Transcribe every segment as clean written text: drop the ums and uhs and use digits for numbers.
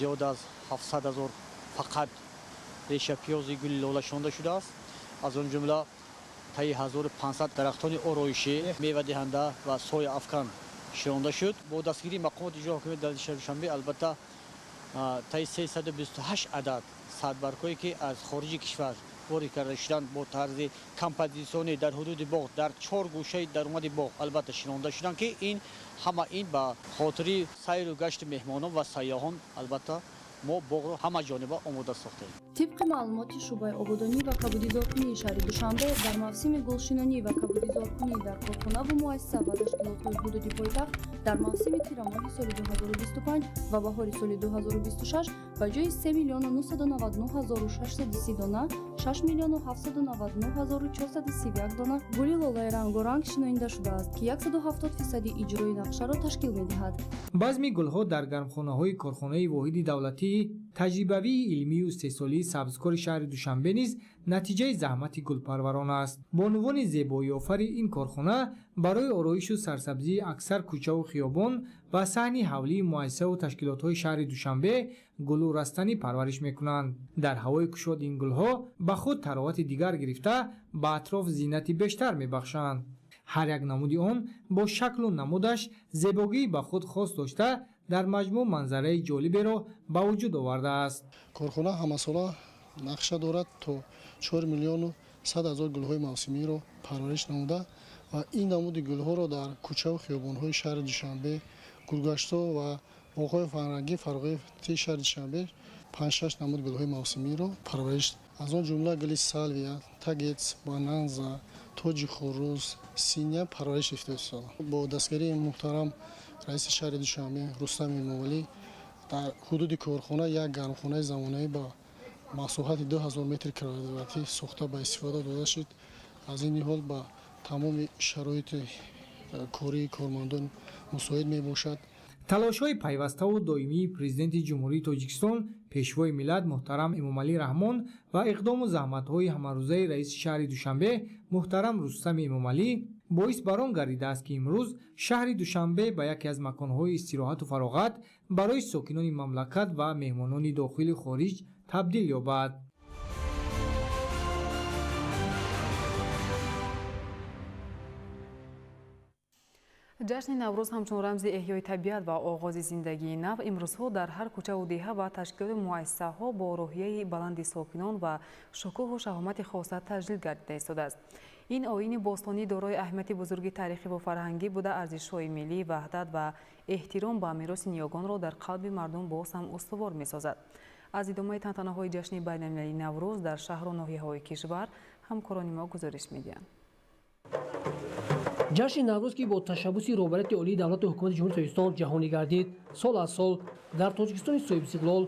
زیاد از 700,000 فقط ریشه پیازی گل لاله شانده شده است. از آن جمله تای 1500 درختان آرایشی میوه دهنده و سوی افکن شانده شد. با دستگیری مقامات اجرایی حاکمیت در شهر دوشنبه البته تای 328 عدد صدبرگ‌هایی که از خارج کشور وارد کرده شدند با طرز کمپوزیسیونی در حدود باغ در 4 گوشه درآمد باغ البته شناخته شدند که این همه این به خاطر سیر و گشت مهمانان و سیاحان البته ما باغ رو همه جانبه آماده ساختیم. طبق معلومات شعبه آبادانی و کبودیزارکنی شهر دوشنبه در موسم گلشنانی و کبودیزارکنی در کارخانه و مؤسسه و تشکیلات‌های حدودی پایتخت در موسم تیر ماه سال 2025 و بهار سال 2026 به جای 3,999,630 دانه 6,799,431 دانه گلی لالای رنگارنگ شناینده شده است که 170% اجرای نقشه را تشکیل می‌دهد. баъзи гулҳо дар гармхонаҳои корхонаи воҳиди давлатии таҷрибавии илмию истеҳсолии сабзкори шаҳри душанбе низ натиҷаи заҳмати гулпарварон аст. бонувони зебоиофари ин корхона барои ороишу сарсабзии аксар кӯчаву хиёбон ва саҳни ҳавлии муассисаву ташкилотҳои шаҳри душанбе гулу растанӣ парвариш мекунанд. дар ҳавои кушоди ин гулҳо ба худ таровати дигар гирифта ба атроф зиннати бештар мебахшанд. ҳар як намуди он бо шаклу намудаш зебогии ба худ хос дошта дар маҷмӯъ манзараи ҷолиберо ба вуҷуд овардааст. корхона ҳамасола нақша дорад то 4,100,000 гулҳои мавсимиро парвариш намуда ва ин намуди гулҳоро дар кӯчаву хиёбонҳои шаҳри душанбе гулгаштҳо ва боғҳои фарҳангӣ фарғоти шаҳри душанбе 5-6 намуди гулҳои мавсимиро парвариш аз он ҷумла гули салвия, тагец, бананза, тоҷи хурӯз, синия парвариш ифтоҳ шуда. бо дастгирии муҳтарам раиси шаҳри душанбе Рустам Эмомалӣ дар ҳудуди корхона як гармхонаи замонаӣ ба масоҳати 2000 метри квадратӣ сохта ба истифода дода шуд. аз ин ниҳол ба тамоми шароити кории кормандон мусоид мебошад. талошҳои пайваставу доимии президенти ҷумҳурии тоҷикистон пешвои миллат муҳтарам Эмомалӣ Раҳмон ва иқдому заҳматҳои ҳамарӯзаи раиси шаҳри душанбе муҳтарам Рустами Эмомалӣ боис бар он гардидааст ки имрӯз шаҳри душанбе ба яке аз маконҳои истироҳату фароғат барои сокинони мамлакат ва меҳмонони дохилу хориҷ табдил ёбад. ҷашни наврӯз ҳамчун рамзи эҳёи табиат ва оғози зиндагии нав имрӯзҳо дар ҳар кӯчаву деҳа ва ташкилоти муассисаҳо бо роҳияи баланди сокинон ва шукӯҳу шаҳомати хоса таҷлил гардида истодааст. ин оини бостонӣ дорои аҳамияти бузурги таърихиву фарҳангӣ буда арзишҳои миллӣ ваҳдат ва эҳтиром ба мероси ниёгонро дар қалби мардум боз ҳам устувор месозад. аз идомаи тантанаҳои ҷашни байналмилалии наврӯз дар шаҳру ноҳияҳои кишвар ҳамкорони мо гузориш медиҳанд. ҷашни наврӯз ки бо ташаббуси роҳбарияти олии давлату ҳукумати ҷумҳурии тоҷикистон ҷаҳонӣ гардид, сол аз сол дар тоҷикистони соҳибистиқлол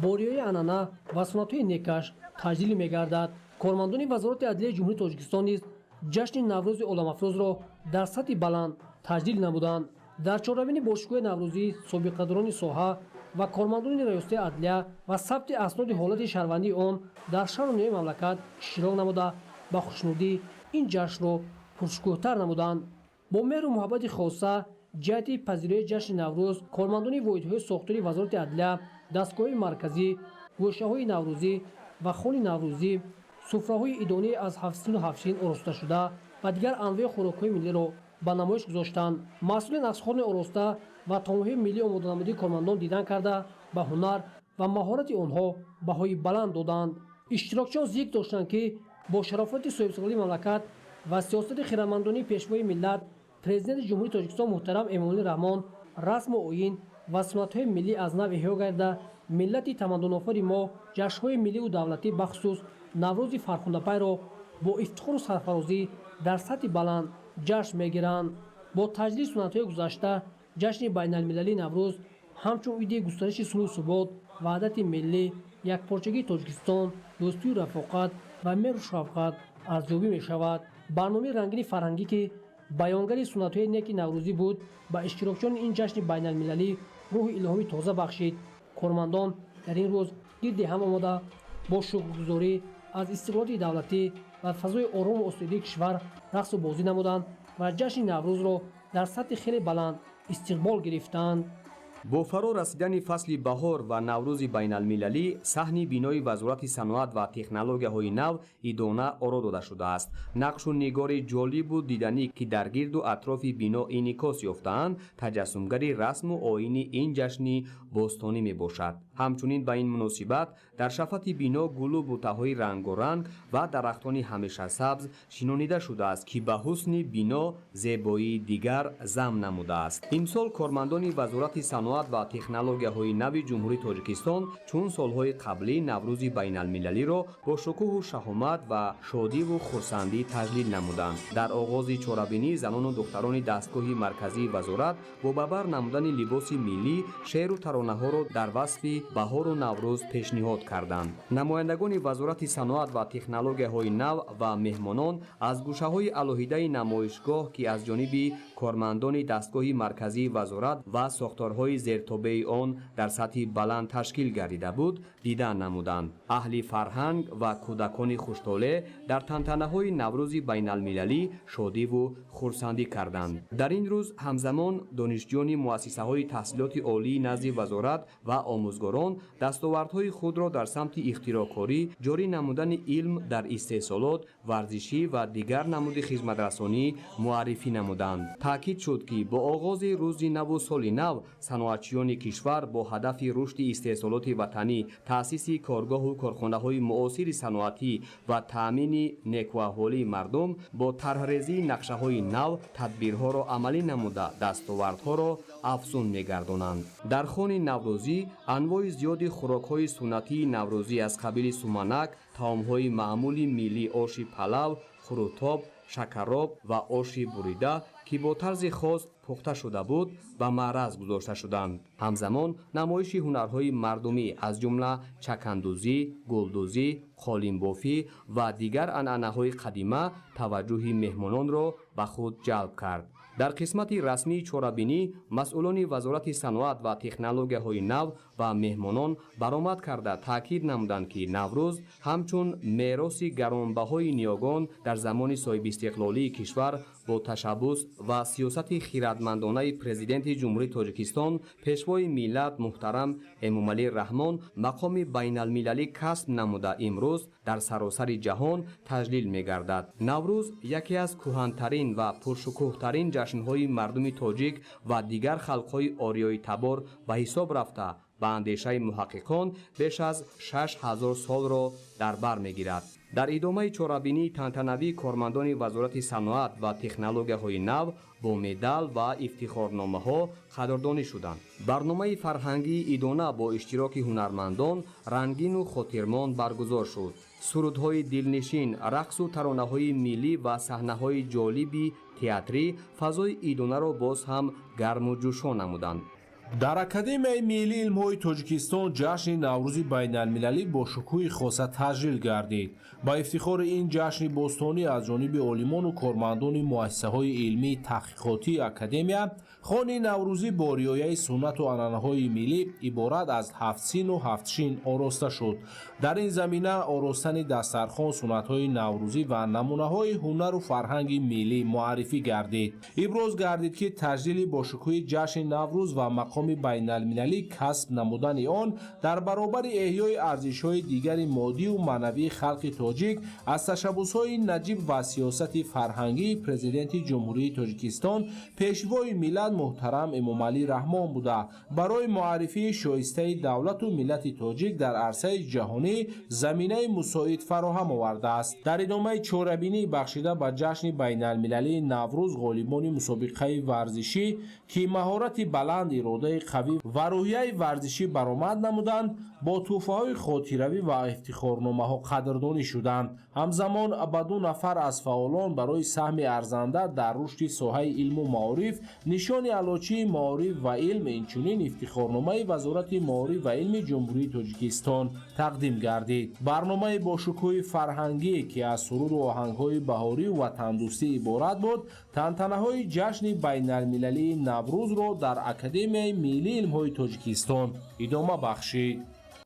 бо риояи анъана ва суннатҳои некаш таҷлил мегардад. кормандони вазорати адлияи ҷумҳурии тоҷикистон низ ҷашни наврӯзи оламафрӯзро дар сатҳи баланд таҷлил намуданд. дар чорравини бошукӯҳи наврӯзӣ собиқадорони соҳа ва кормандони раёсати адлия ва сабти асноди ҳолати шаҳрвандии он дар шаҳру ноҳияи мамлакат иштирок намуда ба хушнудӣ ин ҷашнро пуршукӯҳтар намуданд. бо меҳру муҳаббати хоса ҷиҳати пазироии ҷашни наврӯз кормандони воҳидҳои сохтори вазорати адлия, дастгоҳҳои марказӣ, гӯшаҳои наврӯзӣ ва хони наврӯзӣ, суфраҳои идонии аз 707 ширин ороста шуда ва дигар анвои хӯрокҳои миллиро ба намоиш гузоштанд. масъуле нақшхони ороста ва таомҳои миллӣ омоданамудии кормандон дидан карда ба ҳунар ва маҳорати онҳо баҳои баланд доданд. иштирокчиён зик доштанд ки бо шарофати соҳибистиқлолии мамлакат ва сиёсати хиратмандонии пешвои миллат президенти ҷумҳурии тоҷикистон муҳтарам Эмомалӣ Раҳмон расму оин ва суннатҳои миллӣ аз нав эҳё гарда миллати тамаддунофари мо ҷашнҳои миллию давлатӣ бахусус наврӯзи фархундапайро бо ифтихору сарфарозӣ дар сатҳи баланд ҷашн мегиранд. бо таҷлили суннатҳои гузашта ҷашни байналмилалии наврӯз ҳамчун иди густариши сулҳу субот, ваҳдати миллӣ, якпорчагии Тоҷикистон, дӯстию рафоқат ва меҳру шафқат арзёбӣ мешавад. барномаи рангини фарҳангӣ ки баёнгари суннатҳои неки наврӯзӣ буд ба иштирокчиёни ин ҷашни байналмилалӣ рӯҳи илҳоми тоза бахшид. кормандон дар ин рӯз гирди ҳам омада бо шукргузорӣ аз истиқлолияти давлатӣ ва фазои орому осоидагии кишвар рақсу бозӣ намуданд ва ҷашни наврӯзро дар сатҳи хеле баланд истиқбол гирифтанд. бо фаро расидани фасли баҳор ва наврӯзи байналмилалӣ саҳни бинои вазорати саноат ва технологияҳои нав идона оро дода шудааст. нақшу нигори ҷолибу диданӣ ки дар гирду атрофи бино инъикос ёфтаанд таҷассумгари расму оини ин ҷашни бостонӣ мебошад. ҳамчунин ба ин муносибат дар шафати бино гулу бутаҳои рангоранг ва дарахтони ҳамешасабз шинонида шудааст ки ба ҳусни бино зебоии дигар зам намудааст. имсол кормандони вазорати саноат ва технологияҳои нави ҷумҳурии тоҷикистон чун солҳои қаблӣ наврӯзи байналмилалиро бо шукӯҳу шаҳомат ва шодиву хурсандӣ таҷлил намуданд. дар оғози чорабинӣ занону духтарони дастгоҳи марказии вазорат бо ба бар намудани либоси миллӣ шеъру таронаҳоро дар васфи баҳору наврӯз пешниҳод карданд. намояндагони вазорати саноат ва технологияҳои нав ва меҳмонон аз гӯшаҳои алоҳидаи намоишгоҳ ки аз ҷониби кормандони дастгоҳи марказии вазорат ва сохторҳои зертобаи он дар сатҳи баланд ташкил гардида буд дидан намуданд. аҳли фарҳанг ва кӯдакони хуштоле дар тантанаҳои наврӯзи байналмилалӣ шодиву хурсандӣ карданд. дар ин рӯз ҳамзамон донишҷӯёни муассисаҳои таҳсилоти олии назди вазорат ва омӯзгорон дастовардҳои худро дар самти ихтироъкорӣ ҷорӣ намудани илм дар истеҳсолот варзишӣ ва дигар намуди хизматрасонӣ муаррифӣ намуданд. таъкид шуд ки бо оғози рӯзи наву соли нав саноатчиёни кишвар бо ҳадафи рушди истеҳсолоти ватанӣ таъсиси коргоҳу корхонаҳои муосири саноатӣ ва таъмини некуаҳволии мардум бо тарҳрезии нақшаҳои нав тадбирҳоро амалӣ намуда дастовардҳоро афзун мегардонанд. дар хони наврӯзӣ анвои зиёди хӯрокҳои суннатии наврӯзӣ аз қабили суманак, таомҳои маъмули миллӣ оши палав, хурутоб, шакароб ва оши бурида ки бо тарзи хос пухта шуда буд ба маъраз гузошта шуданд. ҳамзамон намоиши ҳунарҳои мардумӣ аз ҷумла чакандӯзӣ, гулдӯзӣ, қолинбофӣ ва дигар анъанаҳои қадима таваҷҷӯҳи меҳмононро ба худ ҷалб кард. дар қисмати расмии чорабинӣ масъулони вазорати саноат ва технологияҳои нав ва меҳмонон баромад карда таъкид намуданд ки наврӯз ҳамчун мероси гаронбаҳои ниёгон дар замони соҳибистиқлолии кишвар бо ташаббус ва сиёсати хиратмандонаи президенти ҷумҳурии тоҷикистон пешвои миллат муҳтарам эмомалӣ раҳмон мақоми байналмилалӣ касб намуда имрӯз дар саросари ҷаҳон таҷлил мегардад. наврӯз яке аз кӯҳантарин ва пуршукӯҳтарин ҷашнҳои мардуми тоҷик ва дигар халқҳои ориёи табор ба ҳисоб рафта ба андешаи муҳаққиқон беш аз 6000 солро дар бар мегирад. дар идомаи чорабинии тантанавии кормандони вазорати саноат ва технологияҳои нав бо медал ва ифтихорномаҳо қадрдонӣ шуданд. барномаи фарҳангии идона бо иштироки ҳунармандон рангину хотирмон баргузор шуд. сурудҳои дилнишин, рақсу таронаҳои миллӣ ва саҳнаҳои ҷолиби театрӣ фазои идонаро боз ҳам гарму ҷӯшон намуданд. дар академияи миллии илмҳои тоҷикистон ҷашни наврӯзи байналмилалӣ бо шукӯҳи хоса таҷлил гардид. ба ифтихори ин ҷашни бостонӣ аз ҷониби олимону кормандони муассисаҳои илмии таҳқиқотии академия хони наврӯзӣ бо риояи суннату анъанаҳои миллӣ иборат аз 7 сину 7 шин ороста шуд. дар ин замина оростани дастархон суннатҳои наврӯзӣ ва намунаҳои ҳунару фарҳанги миллӣ муаррифӣ гардид. иброз гардид ки таҷлили бо шукӯҳи ҷашни наврӯз ва мақоми байналмилалӣ касб намудани он дар баробари эҳёи арзишҳои дигари моддию маънавии халқи тоҷик аз ташаббусҳои наҷиб ва сиёсати фарҳангии президенти ҷумҳурии тоҷикистон пешвои миллат муҳтарам эмомалӣ раҳмон буда барои муаррифии шоистаи давлату миллати тоҷик дар арсаи ҷаҳонӣ заминаи мусоид фароҳам овардааст. дар идомаи чорабинӣ бахшида ба ҷашни байналмилалии наврӯз ғолибони мусобиқаи варзишӣ ки маҳорати баланд, иродаи қавӣ ва рӯҳияи варзишӣ баромад намуданд, бо тӯҳфаҳои хотиравӣ ва ифтихорномаҳо қадрдонӣ шуданд. ҳамзамон ба 2 нафар аз фаъолон барои саҳми арзанда дар рушди соҳаи илму маориф нишони алочии маориф ва илм, инчунин ифтихорномаи вазорати маориф ва илми ҷумҳурии тоҷикистон тақдим гардид. барномаи бо шукӯҳи фарҳангӣ ки аз суруду оҳангҳои баҳорию ватандӯстӣ иборат буд, тантанаҳои ҷашни байналмилалии наврӯзро дар академияи миллии илмҳои тоҷикистон идома бахшид.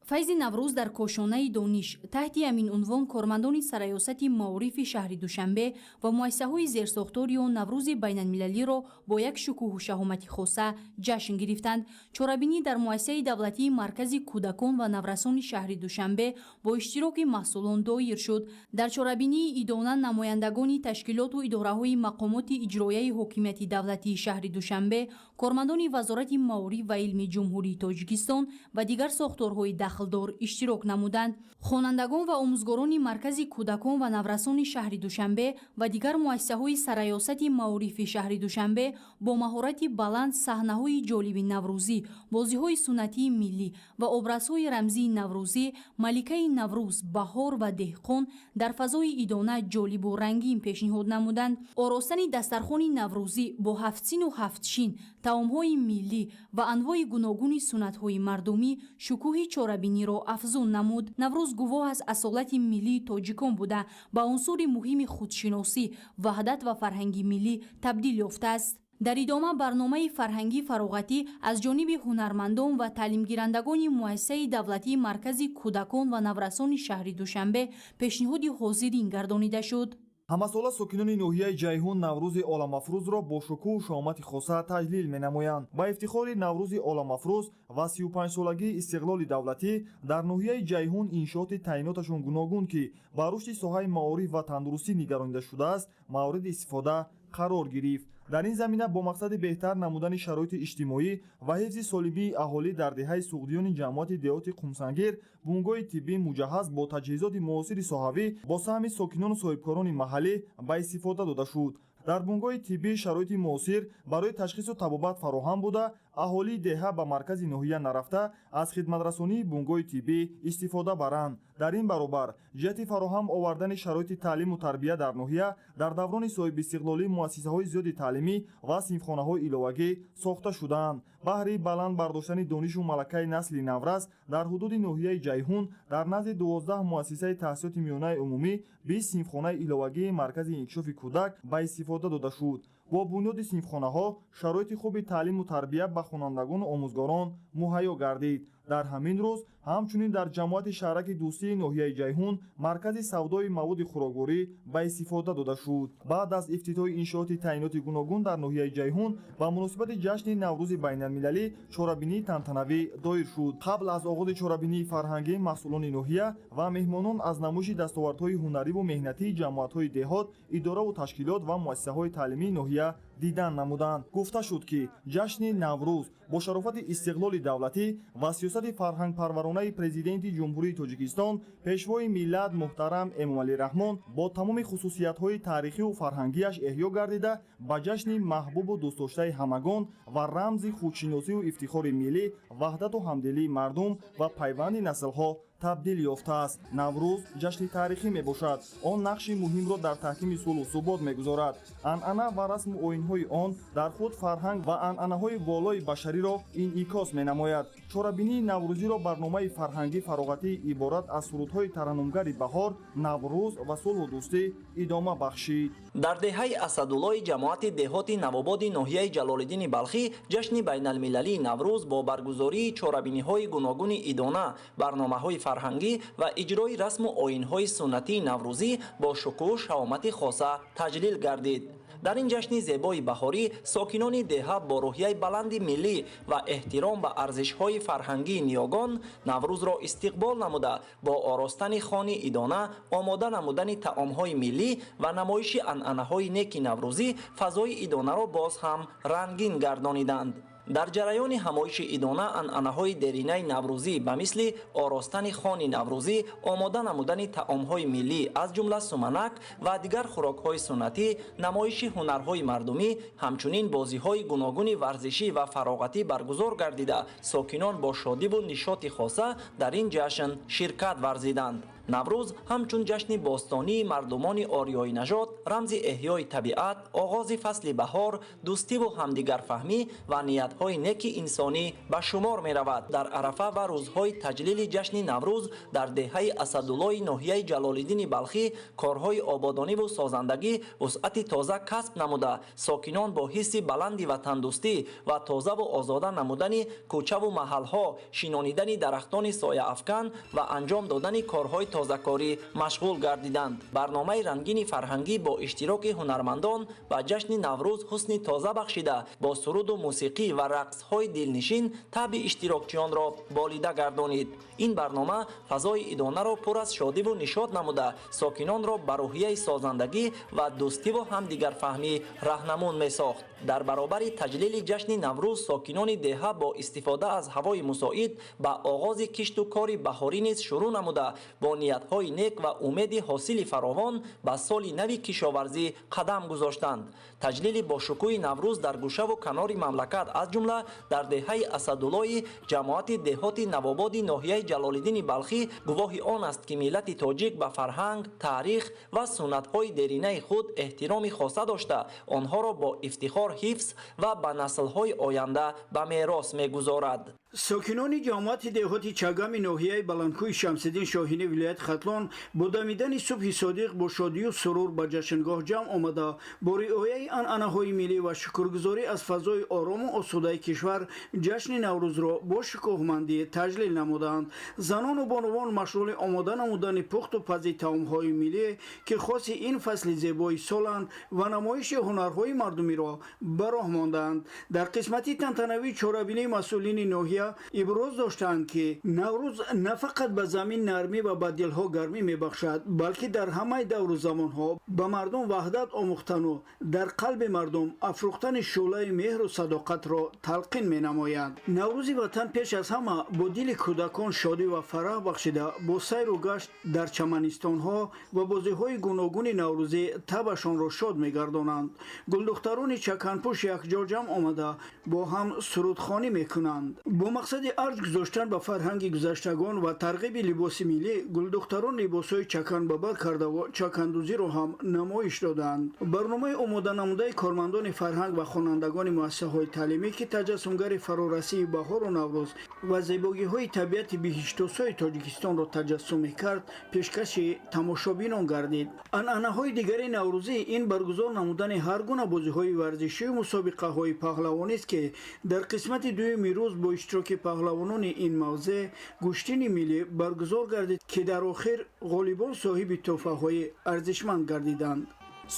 файзи наврӯз дар кошонаи дониш таҳти ҳамин унвон кормандони сараёсати маорифи шаҳри душанбе ва муассисаҳои зерсохтори он наврӯзи байналмилалиро бо як шукӯҳу шаҳомати хоса ҷашн гирифтанд. чорабинӣ дар муассисаи давлатии маркази кӯдакон ва наврасони шаҳри душанбе бо иштироки маҳсулон доир шуд. дар чорабинии идона намояндагони ташкилоту идораҳои мақомоти иҷроияи ҳокимияти давлатии шаҳри душанбе, кормандони вазорати маориф ва илми ҷумҳурии тоҷикистон ва дигар сохторҳои дахлдор иштирок намуданд. хонандагон ва омӯзгорони маркази кӯдакон ва наврасони шаҳри душанбе ва дигар муассисаҳои сараёсати маорифи шаҳри душанбе бо маҳорати баланд саҳнаҳои ҷолиби наврӯзӣ, бозиҳои суннатии миллӣ ва образҳои рамзии наврӯзӣ, маликаи наврӯз, баҳор ва деҳқон дар фазои идона ҷолибу рангин пешниҳод намуданд. оростани дастархони наврӯзӣ бо 7 сину 7 шин, таомҳои миллӣ ва анвои гуногуни суннатҳои мардумӣ шукӯҳи чорабиниро афзун намуд. наврӯз гувоҳ аз асолати миллии тоҷикон буда ба унсури муҳими худшиносӣ, ваҳдат ва фарҳанги миллӣ табдил ёфтааст. дар идома барномаи фарҳангӣ фароғатӣ аз ҷониби ҳунармандон ва таълимгирандагони муассисаи давлатии маркази кӯдакон ва наврасони шаҳри душанбе пешниҳоди ҳозирин гардонида шуд. ҳамасола сокинони ноҳияи ҷайҳун наврӯзи оламафрӯзро бо шукӯҳу шаҳомати хоса таҷлил менамоянд. ба ифтихори наврӯзи оламафрӯз ва 35-солагии истиқлоли давлатӣ дар ноҳияи ҷайҳун иншооти таъйиноташон гуногун ки ба рушди соҳаи маориф ва тандурустӣ нигаронида шудааст мавриди истифода қарор гирифт. дар ин замина бо мақсади беҳтар намудани шароити иҷтимоӣ ва ҳифзи солимии аҳолӣ дар деҳаи суғдиёни ҷамъияти деҳоти қумсангир бунгоҳи тиббӣ муҷаҳҳаз бо таҷҳизоти муосири соҳавӣ бо саҳми сокинону соҳибкорони маҳаллӣ ба истифода дода шуд. дар бунгоҳи тиббӣ шароити муосир барои ташхису табобат фароҳам буда аҳолии деҳа ба маркази ноҳия нарафта аз хидматрасонии бунгоҳи тиббӣ истифода баранд. дар ин баробар ҷиҳати фароҳам овардани шароити таълиму тарбия дар ноҳия дар даврони соҳибистиқлолӣ муассисаҳои зиёди таълимӣ ва синфхонаҳои иловагӣ сохта шудаанд. баҳри баланд бардоштани донишу малакаи насли наврас дар ҳудуди ноҳияи ҷайҳун дар назди 12 муассисаи таҳсилоти миёнаи умумӣ 20 синфхонаи иловагии маркази инкишофи кӯдак ба истифода дода шуд. бо бунёди синфхонаҳо шароити хуби таълиму тарбия ба хонандагону омӯзгорон муҳайё гардид. дар ҳамин рӯз ҳамчунин дар ҷамъияти шаҳраки дӯстии ноҳияи ҷайҳун маркази савдои маводи хӯрокворӣ ба истифода дода шуд. баъд аз ифтитоҳи иншооти таъйиноти гуногун дар ноҳияи ҷайҳун ба муносибати ҷашни наврӯзи байналмилалӣ чорабинии тантанавӣ доир шуд. қабл аз оғози чорабинии фарҳангӣ маҳсулони ноҳия ва меҳмонон аз намоиши дастовардҳои ҳунариву меҳнатии ҷамъиятҳои деҳот, идораву ташкилот ва муассисаҳои таълимии ноҳия дидан намуданд. гуфта шуд ки ҷашни наврӯз бо шарофати истиқлоли давлатӣ ва сиёсати фарҳангпарваронаи президенти ҷумҳурии тоҷикистон пешвои миллат муҳтарам эмомалӣ раҳмон бо тамоми хусусиятҳои таърихиву фарҳангиаш эҳё гардида ба ҷашни маҳбубу дӯстдоштаи ҳамагон ва рамзи худшиносиву ифтихори миллӣ, ваҳдату ҳамдилии мардум ва пайванди наслҳо табдил ёфтааст. наврӯз ҷашни таърихӣ мебошад. он нақши муҳимро дар таҳкими сулҳу субот мегузорад. анъана ва расму оинҳои он дар худ фарҳанг ва анъанаҳои волои башариро инъикос менамояд. чорабинии наврӯзиро барномаи фарҳангӣ фароғатии иборат аз сурудҳои тараннумгари баҳор, наврӯз ва сулҳу дӯстӣ идома бахшид. дар деҳаи асадуллои ҷамоати деҳоти навободи ноҳияи ҷалолиддини балхӣ ҷашни байналмилалии наврӯз бо баргузории чорабиниҳои гуногуни идона, барномаҳои фарҳангӣ ва иҷрои расму оинҳои суннатии наврӯзӣ бо шукӯҳ шаҳомати хоса таҷлил гардид. дар ин ҷашни зебои баҳорӣ сокинони деҳа бо рӯҳияи баланди миллӣ ва эҳтиром ба арзишҳои фарҳангии ниёгон наврӯзро истиқбол намуда бо оростани хони идона, омода намудани таомҳои миллӣ ва намоиши анъанаҳои неки наврӯзӣ фазои идонаро боз ҳам рангин гардониданд. дар ҷараёни ҳамоиши идона анъанаҳои деринаи наврӯзӣ ба мисли оростани хони наврӯзӣ, омода намудани таомҳои миллӣ аз ҷумла суманак ва дигар хӯрокҳои суннатӣ, намоиши ҳунарҳои мардумӣ, ҳамчунин бозиҳои гуногуни варзишӣ ва фароғатӣ баргузор гардида сокинон бо шодиву нишоти хоса дар ин ҷашн ширкат варзиданд. наврӯз ҳамчун ҷашни бостонии мардумони ориёи нажод рамзи эҳёи табиат, оғози фасли баҳор, дӯстиву ҳамдигарфаҳмӣ ва ниятҳои неки инсонӣ ба шумор меравад. дар арафа ва рӯзҳои таҷлили ҷашни наврӯз дар деҳаи асадуллои ноҳияи ҷалолиддини балхӣ корҳои ободониву созандагӣ вусъати тоза касб намуда, сокинон бо ҳисси баланди ватандӯстӣ ва тозаву озода намудани кӯчаву маҳалҳо, шинонидани дарахтони сояафкан ва анҷом додани корҳои тозакорӣ машғул гардиданд. барномаи рангини фарҳангӣ бо иштироки ҳунармандон ба ҷашни наврӯз ҳусни тоза бахшида, бо суруду мусиқӣ ва рақсҳои дилнишин таъби иштирокчиёнро болида гардонид. ин барнома фазои идонаро пур аз шодиву нишод намуда, сокинонро ба рӯҳияи созандагӣ ва дӯстиву ҳамдигарфаҳмӣ раҳнамун месохт. дар баробари таҷлили ҷашни наврӯз сокинони деҳа бо истифода аз ҳавои мусоид ба оғози кишту кори баҳорӣ низ шурӯъ намуда, бо ниятҳои нек ва умеди ҳосили фаровон ба соли нави кишоварзӣ қадам гузоштанд. таҷлили бошукӯҳи наврӯз дар гӯшаву канори мамлакат аз ҷумла дар деҳаи асадуллои ҷамоати деҳоти навободи ноҳияи ҷалолиддини балхӣ гувоҳи он аст, ки миллати тоҷик ба фарҳанг, таърих ва суннатҳои деринаи худ эҳтироми хоса дошта, онҳоро бо ифтихор ҳифз ва ба наслҳои оянда ба мерос мегузорад. сокинони ҷамоати деҳоти чагами ноҳияи баландкӯҳи шамсиддин шоҳини вилояти хатлон бо дамидани субҳи содиқ бо шодию сурур ба ҷашнгоҳ ҷамъ омада, бо риояи анъанаҳои миллӣ ва шукргузорӣ аз фазои орому осудаи кишвар ҷашни наврӯзро бо шукӯҳмандӣ таҷлил намуданд. занону бонувон машғули омода намудани пухту пази таомҳои миллӣ ки хоси ин фасли зебои соланд ва намоиши ҳунарҳои мардумиро ба роҳ монданд. дар қисмати тантанавӣ чорабинии масъулини ноҳия иброз доштанд, ки наврӯз на фақат ба замин нармӣ ва ба дилҳо гармӣ мебахшад, балки дар ҳамаи давру замонҳо ба мардум ваҳдат омӯхтану дар қалби мардум афрӯхтани шӯълаи меҳру садоқатро талқин менамояд. наврӯзи ватан пеш аз ҳама бо дили кӯдакон шодӣ ва фараҳ бахшида, бо сайру гашт дар чаманистонҳо ва бозиҳои гуногуни наврӯзӣ табашонро шод мегардонанд. гулдухтарони чаканпӯш якҷо ҷамъ омада бо ҳам сурудхонӣ мекунанд. бо мақсади арҷ гузоштан ба фарҳанги гузаштагон ва тарғиби либоси миллӣ, гулдухтарон либосҳои чаканбабар кардаву чакандӯзиро ҳам намоиш доданд. барномаи омода намудаи кормандони фарҳанг ва хонандагони муассисаҳои таълимӣ, ки таҷассумгари фарорасии баҳору наврӯз ва зебогиҳои табиати биҳиштосои тоҷикистонро таҷассум мекард, пешкаши тамошобинон гардид. анъанаҳои дигари наврӯзӣ ин баргузор намудани ҳар гуна бозиҳои варзишию мусобиқаҳои паҳлавонист, ки дар қисмати дуюми рӯз бо иштироки паҳлавонони ин мавзеъ гӯштини миллӣ баргузор гардид, ки дар охир ғолибон соҳиби тӯҳфаҳои арзишманд гардиданд.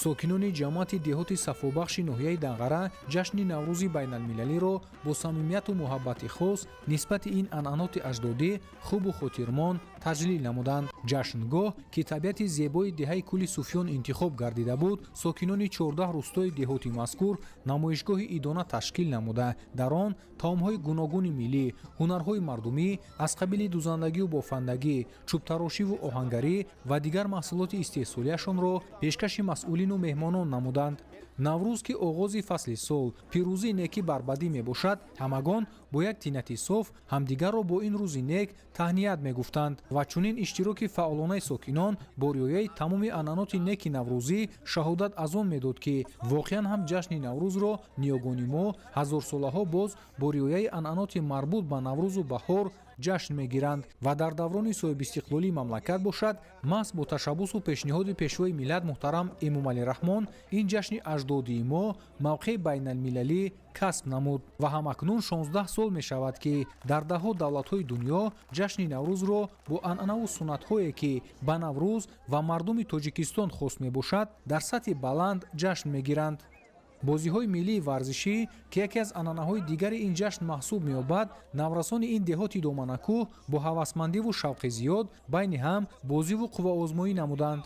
сокинони ҷамоати деҳоти сафобахши ноҳияи Данғара ҷашни наврӯзи байналмилалиро бо самимияту муҳаббати хос нисбати ин анъаноти аҷдодӣ хубу хотирмон таҷлил намуданд. ҷашнгоҳ, ки табиати зебои деҳаи Кӯли Суфён интихоб гардида буд, сокинони 14 рӯстои деҳоти мазкур намоишгоҳи идона ташкил намуда, дар он таомҳои гуногуни миллӣ, ҳунарҳои мардумӣ аз қабили дузандагию бофандагӣ, чӯбтарошиву оҳангарӣ ва дигар маҳсулоти истеҳсолиашонро пешкаши масъулину меҳмонон намуданд. наврӯз, ки оғози фасли сол, пирӯзии некӣ барбадӣ мебошад, ҳамагон бо як тинати соф ҳамдигарро бо ин рӯзи нек таҳният мегуфтанд ва чунин иштироки фаъолонаи сокинон бо риояи тамоми анъаноти неки наврӯзӣ шаҳодат аз он медод, ки воқеан ҳам ҷашни наврӯзро ниёгони мо ҳазорсолаҳо боз бо риояи анъаноти марбут ба наврӯзу баҳор ҷашн мегиранд ва дар даврони соҳибистиқлолии мамлакат бошад, маҳз бо ташаббусу пешниҳоди пешвои миллат муҳтарам Эмомалираҳмон ин ҷашни аҷдодии мо мавқеъи байналмилалӣ касб намуд ва ҳамакнун 16 сол мешавад, ки дар даҳҳо давлатҳои дунё ҷашни наврӯзро бо анъанаву суннатҳое, ки ба наврӯз ва мардуми Тоҷикистон хос мебошад, дар сатҳи баланд ҷашн мегиранд. бозиҳои миллии варзишӣ, ки яке аз анъанаҳои дигари ин ҷашн маҳсуб меёбад, наврасони ин деҳоти доманакӯҳ бо ҳавасмандиву шавқи зиёд байни ҳам бозиву қувваозмоӣ намуданд.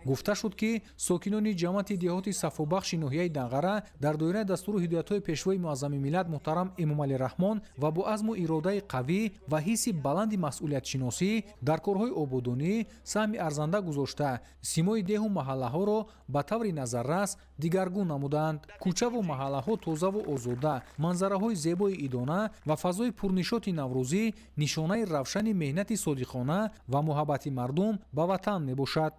гуфта шуд ки сокинони ҷамъияти деҳоти сафобахши ноҳияи Данғара дар доираи дастуру ҳидоятҳои пешвои муаззами миллат муҳтарам Эмомалӣ Раҳмон ва бо азму иродаи қавӣ ва ҳисси баланди масъулиятшиносӣ дар корҳои ободонӣ саҳми арзанда гузошта симои деҳу маҳаллаҳоро ба таври назаррас дигаргун намуданд. кӯчаву маҳаллаҳо тозаву озода, манзараҳои зебои идона ва фазои пурнишоти наврӯзӣ нишонаи равшани меҳнати содиқона ва муҳаббати мардум ба ватан мебошад.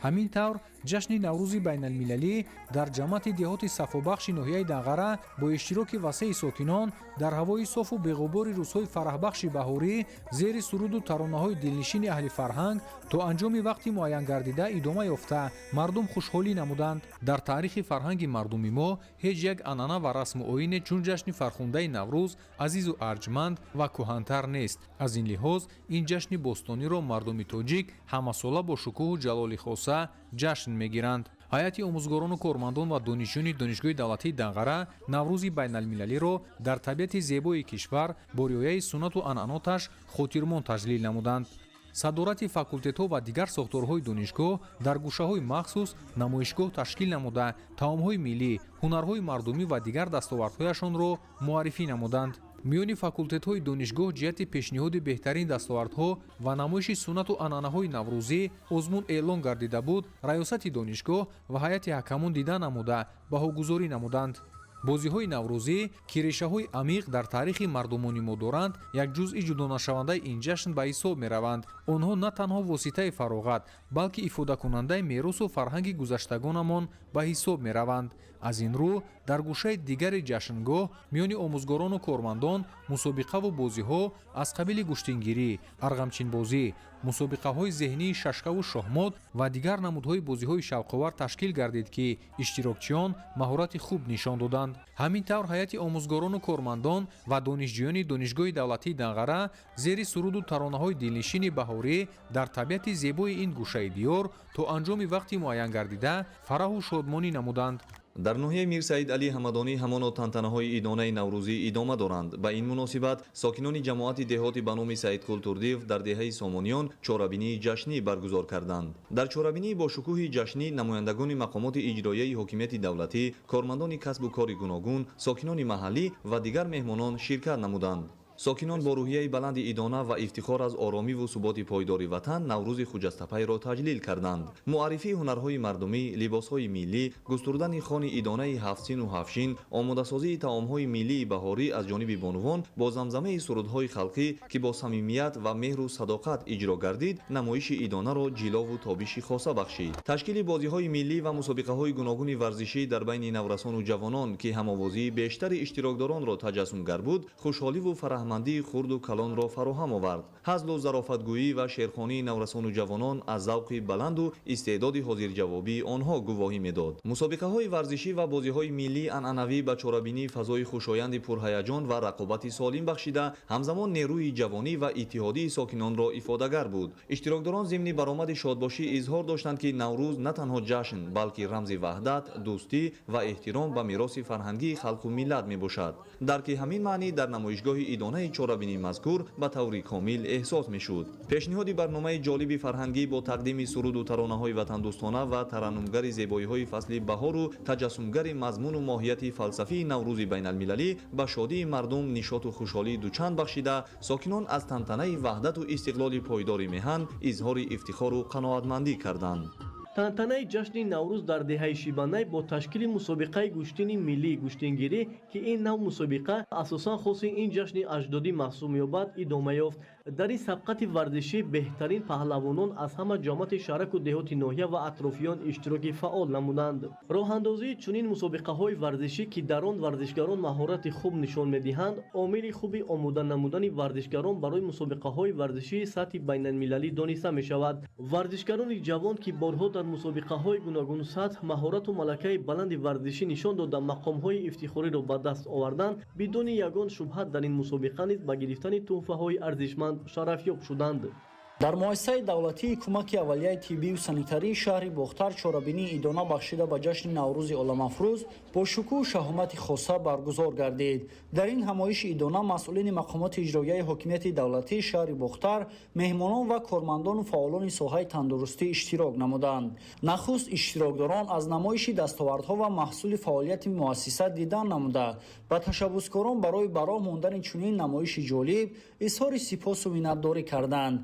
ҳамин тавр ҷашни наврӯзи байналмилалӣ дар ҷамъияти деҳоти сафобахши ноҳияи Данғара бо иштироки васеъи сокинон дар ҳавои софу беғубори рӯзҳои фараҳбахши баҳорӣ зери суруду таронаҳои дилнишини аҳли фарҳанг то анҷоми вақти муайян гардида идома ёфта мардум хушҳолӣ намуданд. дар таърихи фарҳанги мардуми мо ҳеҷ як анъана ва расму оине чун ҷашни фархундаи Наврӯз азизу арҷманд ва кӯҳантар нест. аз ин лиҳоз ин ҷашни бостониро мардуми тоҷик ҳамасола бо шукӯҳу ҷалоли хоса ҷашн мегиранд. ҳайати омӯзгорону кормандон ва донишҷӯёни донишгоҳи давлатии Данғара наврӯзи байналмилалиро дар табиати зебои кишвар бо риояи суннату анъаноташ хотирмон таҷлил намуданд. садорати факултетҳо ва дигар сохторҳои донишгоҳ дар гӯшаҳои махсус намоишгоҳ ташкил намуда таомҳои миллӣ, ҳунарҳои мардумӣ ва дигар дастовардҳояшонро муаррифӣ намуданд. миёни факултетҳои донишгоҳ ҷиҳати пешниҳоди беҳтарин дастовардҳо ва намоиши суннату анъанаҳои наврӯзӣ озмун эълон гардида буд, раёсати донишгоҳ ва ҳайати ҳакамон дида намуда баҳогузорӣ намуданд. бозиҳои наврӯзӣ ки решаҳои амиқ дар таърихи мардумони мо доранд як ҷузъи ҷудонашавандаи ин ҷашн ба ҳисоб мераванд. онҳо на танҳо воситаи фароғат балки ифодакунандаи меросу фарҳанги гузаштагонамон ба ҳисоб мераванд. аз ин рӯ дар гӯшаи дигари ҷашнгоҳ миёни омӯзгорону кормандон мусобиқаву бозиҳо аз қабили гуштингирӣ, арғамчинбозӣ, мусобиқаҳои зеҳнии шашкаву шоҳмод ва дигар намудҳои бозиҳои шавқовар ташкил гардид ки иштирокчиён маҳорати хуб нишон доданд. ҳамин тавр ҳайати омӯзгорону кормандон ва донишҷӯёни донишгоҳи давлатии Данғара зери суруду таронаҳои дилнишини баҳорӣ дар табиати зебои ин гӯшаи диёр то анҷоми вақти муайян гардида фараҳу шодмонӣ намуданд. дар ноҳияи Мир Саид Али Ҳамадонӣ ҳамоно тантанаҳои идонаи наврӯзӣ идома доранд. ба ин муносибат сокинони ҷамоати деҳоти ба номи Саидқул Турдиев дар деҳаи Сомониён чорабинии ҷашнӣ баргузор карданд. дар чорабинии бошукӯҳи ҷашнӣ намояндагони мақомоти иҷроияи ҳокимияти давлатӣ, кормандони касбу кори гуногун, сокинони маҳаллӣ ва дигар меҳмонон ширкат намуданд. сокинон бо рӯҳияи баланди идона ва ифтихор аз оромиву суботи пойдори ватан наврӯзи хуҷастапайро таҷлил карданд. муаррифии ҳунарҳои мардумӣ, либосҳои миллӣ, густурдани хони идонаи ҳафтсину ҳафтшин, омодасозии таомҳои миллии баҳорӣ аз ҷониби бонувон бо замзамаи сурудҳои халқӣ ки бо самимият ва меҳру садоқат иҷро гардид, намоиши идонаро ҷилову тобиши хоса бахшид. ташкили бозиҳои миллӣ ва мусобиқаҳои гуногуни варзишӣ дар байни наврасону ҷавонон ки ҳамовозии бештари иштирокдоронро таҷассумгар буд, хушҳоливу фараҳмандии хурду калонро фароҳам овард. ҳазлу зарофатгӯӣ ва шерхонии наврасону ҷавонон аз завқи баланду истеъдоди ҳозирҷавобии онҳо гувоҳӣ медод. мусобиқаҳои варзишӣ ва бозиҳои миллии анъанавӣ ба чорабинӣ фазои хушоянди пурҳаяҷон ва рақобати солим бахшида, ҳамзамон нерӯи ҷавонӣ ва иттиҳодии сокинонро ифодагар буд. иштирокдорон зимни баромади шодбошӣ изҳор доштанд ки наврӯз на танҳо ҷашн, балки рамзи ваҳдат, дӯстӣ ва эҳтиром ба мероси фарҳангии халқу миллат мебошад. дарки ҳамин маънӣ дар намоишгоҳи идонаи чорабинии мазкур ба таври комил эҳсос мешуд. пешниҳоди барномаи ҷолиби фарҳангӣ бо тақдими суруду таронаҳои ватандӯстона ва тараннумгари зебоиҳои фасли баҳору таҷассумгари мазмуну моҳияти фалсафии наврӯзи байналмилалӣ ба шодии мардум нишоту хушҳолии дучанд бахшида, сокинон аз тантанаи ваҳдату истиқлоли пойдори меҳан изҳори ифтихору қаноатмандӣ карданд. тантанаи ҷашни наврӯз дар деҳаи шибанай бо ташкили мусобиқаи гӯштини миллии гӯштингирӣ ки ин нав мусобиқа асосан хоси ин ҷашни аҷдодӣ маҳсуб меёбад идома ёфт. дар ин сабқати варзишӣ беҳтарин паҳлавонон аз ҳама ҷомати шаҳраку деҳоти ноҳия ва атрофиён иштироки фаъол намуданд. роҳандозии чунин мусобиқаҳои варзишӣ ки дар он варзишгарон маҳорати хуб нишон медиҳанд, омили хуби омода намудани варзишгарон барои мусобиқаҳои варзишии сатҳи байналмилалӣ дониста мешавад. варзишгарони ҷавон ки борҳо дар мусобиқаҳои гуногун сатҳ маҳорату малакаи баланди варзишӣ нишон дода мақомҳои ифтихориро ба даст оварданд, бидуни ягон шубҳа дар ин мусобиқа низ ба гирифтани тӯҳфаҳои арзишманд шарафёб шуданд. дар муассисаи давлатии кӯмаки аввалияи тиббию санитарии шаҳри бохтар чорабинии идона бахшида ба ҷашни наврӯзи оламафрӯз бо шукӯҳу шаҳомати хоса баргузор гардид. Дар ин ҳамоиши идона масъулини мақомоти иҷроияи ҳокимияти давлатии шаҳри бохтар, меҳмонон ва кормандону фаъолони соҳаи тандурустӣ иштирок намуданд. Нахуст иштирокдорон аз намоиши дастовардҳо ва маҳсули фаъолияти муассиса дидан намуда, ба ташаббускорон барои бароҳ мондани чунин намоиши ҷолиб изҳори сипосу миннатдорӣ карданд.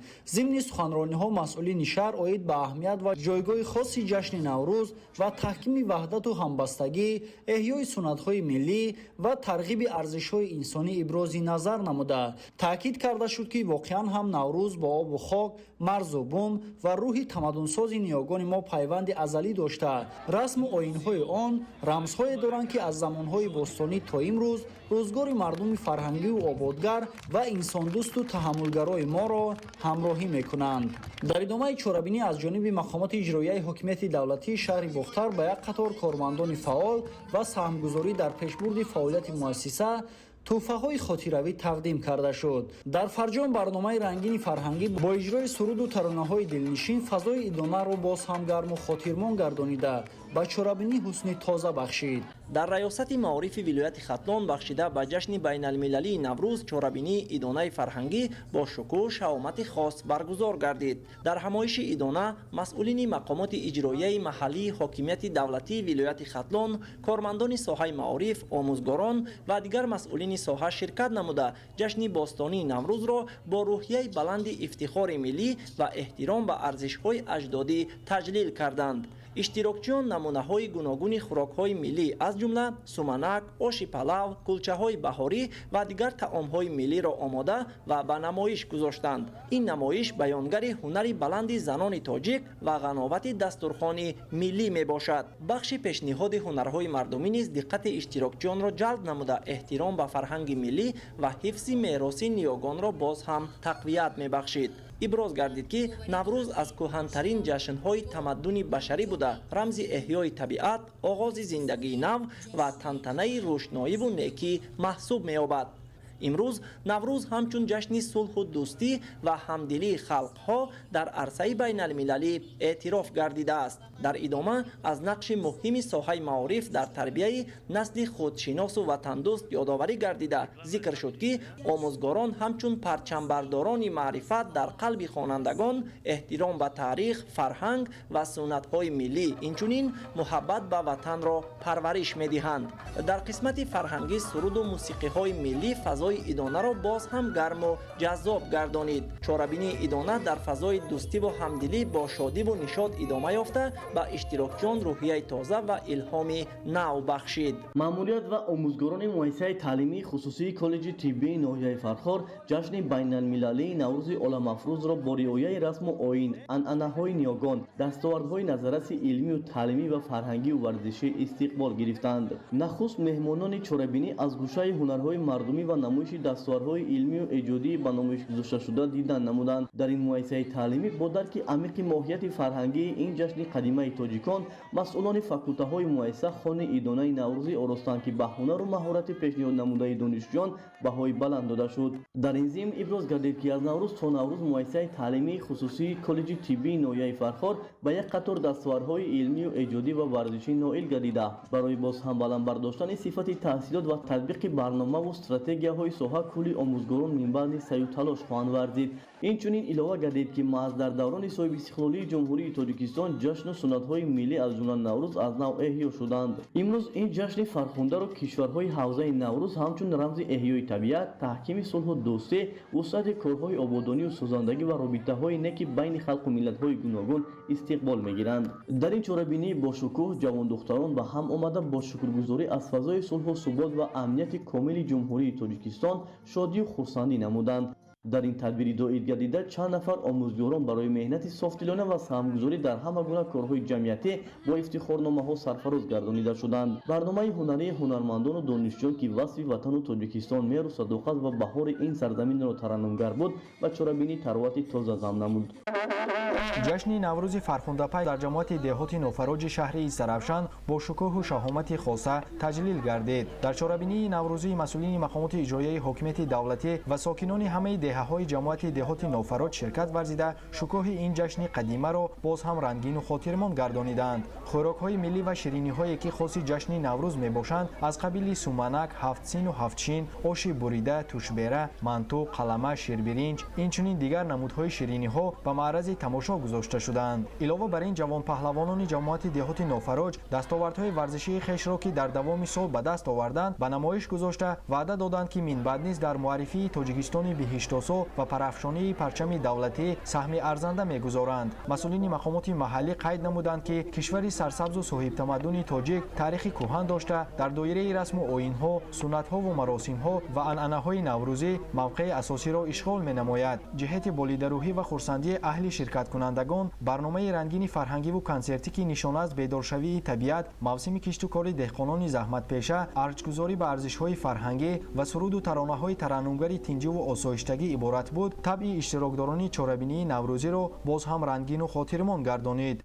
ضمن سخنرانی‌ها مسئولین شهر اوید به اهمیت و جایگاه خاصی جشن نوروز و تحکیم وحدت و همبستگی، احیای سنت‌های ملی و ترغیب ارزش‌های انسانی ابراز نظر نموده تاکید کرده شد که واقعاً هم نوروز با آب و خاک، مرز و بوم و روح تمدن‌ساز نیاگان ما پیوند ازلی داشته. رسم و آیین‌های آن رمزهایی دارند که از زمان‌های باستانی تا امروز روزگار مردم فرهنگی و آبادگر و انسان دوست و تحملگرای ما را همراهی میکنند. در ادامه چاره‌بینی از جانب مقامات اجرایی حکومت دولتی شهر بختر به یک قطار کارمندان فعال و سهمگذاری در پیشبرد فعالیت مؤسسه توفه‌های خاطره‌ای تقدیم کرده شد. در فرجام برنامه رنگین فرهنگی با اجرای سرود و ترانه‌های دلنشین فضای ادامه را باز هم گرم و خاطرمان گردانیده با چاره‌بینی حسن تازه بخشید. در ریاست معارف ولایت ختلان بخشیده به جشن بین المللی نوروز چاره‌بینی ادانه فرهنگی با شکوه و شهامت خاص برگزار گردید. در همایش ادانه مسئولین مقامات اجرایی محلی حاکمیت دولتی ولایت ختلان، کارمندان ساحه معارف، آموزگاران و دیگر مسئولین ساحه شرکت نموده جشن باستانی نوروز را با روحیه بلند افتخار ملی و احترام به ارزش‌های اجدادی تجلیل کردند. اشتراکچیان نمونه‌های گوناگون خوراک‌های ملی از جمله سومنک، آش پلو، کلچه‌های بهاری و دیگر طعام‌های ملی را آماده و به نمایش گذاشتند. این نمایش بیانگر هنر بلند زنان تاجیک و غناوت دسترخوان ملی میباشد. بخش پیشنهاد هنرهای مردمی نیز دقت اشتراکچیان را جلب نموده احترام به فرهنگ ملی و حفظ میراث نیاگان را باز هم تقویت میبخشید. ابراز گردید که نوروز از کهن‌ترین جشن‌های تمدن بشری بوده، رمز احیای طبیعت، آغاز زندگی نو و تنتنه روشنایی و نیکی محسوب می‌یابد. امروز نوروز همچون جشن صلح و دوستی و همدلی خلقها در عرصه بین المللی اعتراف گردیده است. در ادامه از نقش مهم ساحه معارف در تربیت نسل خودشناس و وطندوست یادآوری گردیده ذکر شد که آموزگاران همچون پرچمبرداران معرفت در قلب خوانندگان احترام به تاریخ، فرهنگ و سنت‌های ملی اینچنین محبت به وطن را پرورش می‌دهند. در قسمت فرهنگی سرود و موسیقی‌های ملی فضای ادانه را باز هم گرم و جذاب گردانید. چاره‌بینی ادانه در فضای دوستی و همدلی با شادی و نشاط ادامه یافته به اشتراکچیان روحیه تازه و الهام نو بخشید. ماموریت و آموزگاران مؤسسه تعلیمی خصوصی کالج طبی ناحیه فرخار جشن بین المللی نوروز عالم‌افروز را با رعایت رسم و آیین، عنعنه‌های نیاگان، دستاوردهای نظررس علمی و تعلیمی و فرهنگی و ورزشی استقبال گرفتند. نخست مهمانان چاره‌بینی از گوشه هنرهای مردمی و نمایش دستاوردهای علمی و ایجادی به نمایش گذاشته شده دیدن نمودند. در این مؤسسه تعلیمی با درک عمیق ماهیت فرهنگی این جشن قدیمی تاجیکان، مسئولان فاکولته‌های مؤسسه خانه ادانه نوروزی آراستند که به هنر و مهارت پیشنهاد نموده دانشجویان بهای بلند داده شد. در این ضمن ابراز گردید که از نوروز تا نوروز مؤسسه تعلیمی خصوصی کالج طبی ناحیه فرخار به یک قطار دستاوردهای علمی و ایجادی و ورزشی نائل گردیده برای باز هم بلند برداشتن صفت تحصیلات و تطبیق برنامه و استراتژی‌های ساحه کلی آموزگاران منبع سعی و تلاش خواهند ورزید. اینچنین علاوه گردید که محض در دوران صاحب استقلالی جمهوری تاجیکستان جشن و سنت‌های ملی از جمله نوروز از نو احیا شدند. امروز این جشن فرخنده را کشورهای حوزه نوروز همچون رمز احیای طبیعت، تحکیم صلح و دوستی، وسعت کارهای آبادانی و سازندگی و رابطه‌های نیک بین خلق و ملت‌های گوناگون استقبال می‌گیرند. در این چاره‌بینی با شکوه جوان دختران به هم آمده با شکرگزاری از فضای صلح و ثبات و امنیت کامل جمهوری تاجیکستان شادی و خرسندی نمودند. در این تدبیر دایر گردیده چند نفر آموزگاران برای مهنت صافدلانه و سهمگذاری در همه گونه کارهای جمعیتی با افتخارنامه‌ها سرفراز گردانیده شدند. برنامه هنری هنرمندان و دانشجویان که وصف وطن و تاجیکستان مهر و صداقت و بهار این سرزمین را ترنمگر بود و چاره‌بینی ثروت تازه ضم نمود. جشن نوروز فرخنده‌پی در جماعت دهات نوفروج شهر ایسترفشان با شکوه و شهامت خاصه تجلیل گردید. در چهاربینی نوروزی مسئولین مقامات اجرایی حکومت دولتی و ساکنان همه دهه‌های جماعت دهات نوفروج شرکت ورزیده شکوه این جشن قدیمی را باز هم رنگین و خاطرمان گردانیدند. خوراک‌های ملی و شیرینی‌هایی که خاص جشن نوروز میباشند از قبیل سومنک، هفت‌سین و هفتچین، آش بریده، توشبره، مانتو، قلمه، شیربرنج، اینچنین دیگر نمودهای شیرینی‌ها به معرض تماشا گذاشته شدند. علاوه بر این جوان پهلوانان جماعت دهات نوفروج دستاوردهای ورزشی خویش را که در دوام سال به دست آوردند به نمایش گذاشته وعده دادند که من بعد نیز در معرفی تاجیکستان بهشت‌آسا و پرافشانی پرچم دولتی سهم ارزنده می‌گذارند. مسئولین مقامات محلی قید نمودند که کشور سرسبز و صاحب تمدن تاجیک تاریخ کهن داشته در دایره رسم و آیین‌ها، سنت‌ها و مراسم‌ها و عنعنه‌های نوروزی موقع اساسی را اشغال می‌نماید. جهت بالیدروحی و خرسندی اهل شرکت کنندگان برنامه رنگین فرهنگی و کنسرتی که نشانه از بیدارشوی طبیعت، موسم کشت و کار دهقانان زحمت‌پیشه، ارزش‌گذاری به ارزش‌های فرهنگی و سرود و ترانه‌های ترنمگری تنجی و آسایشتگی عبارت بود. طبع اشتراکداران چهاربینی نوروزی را باز هم رنگین و خاطرمان گردانید.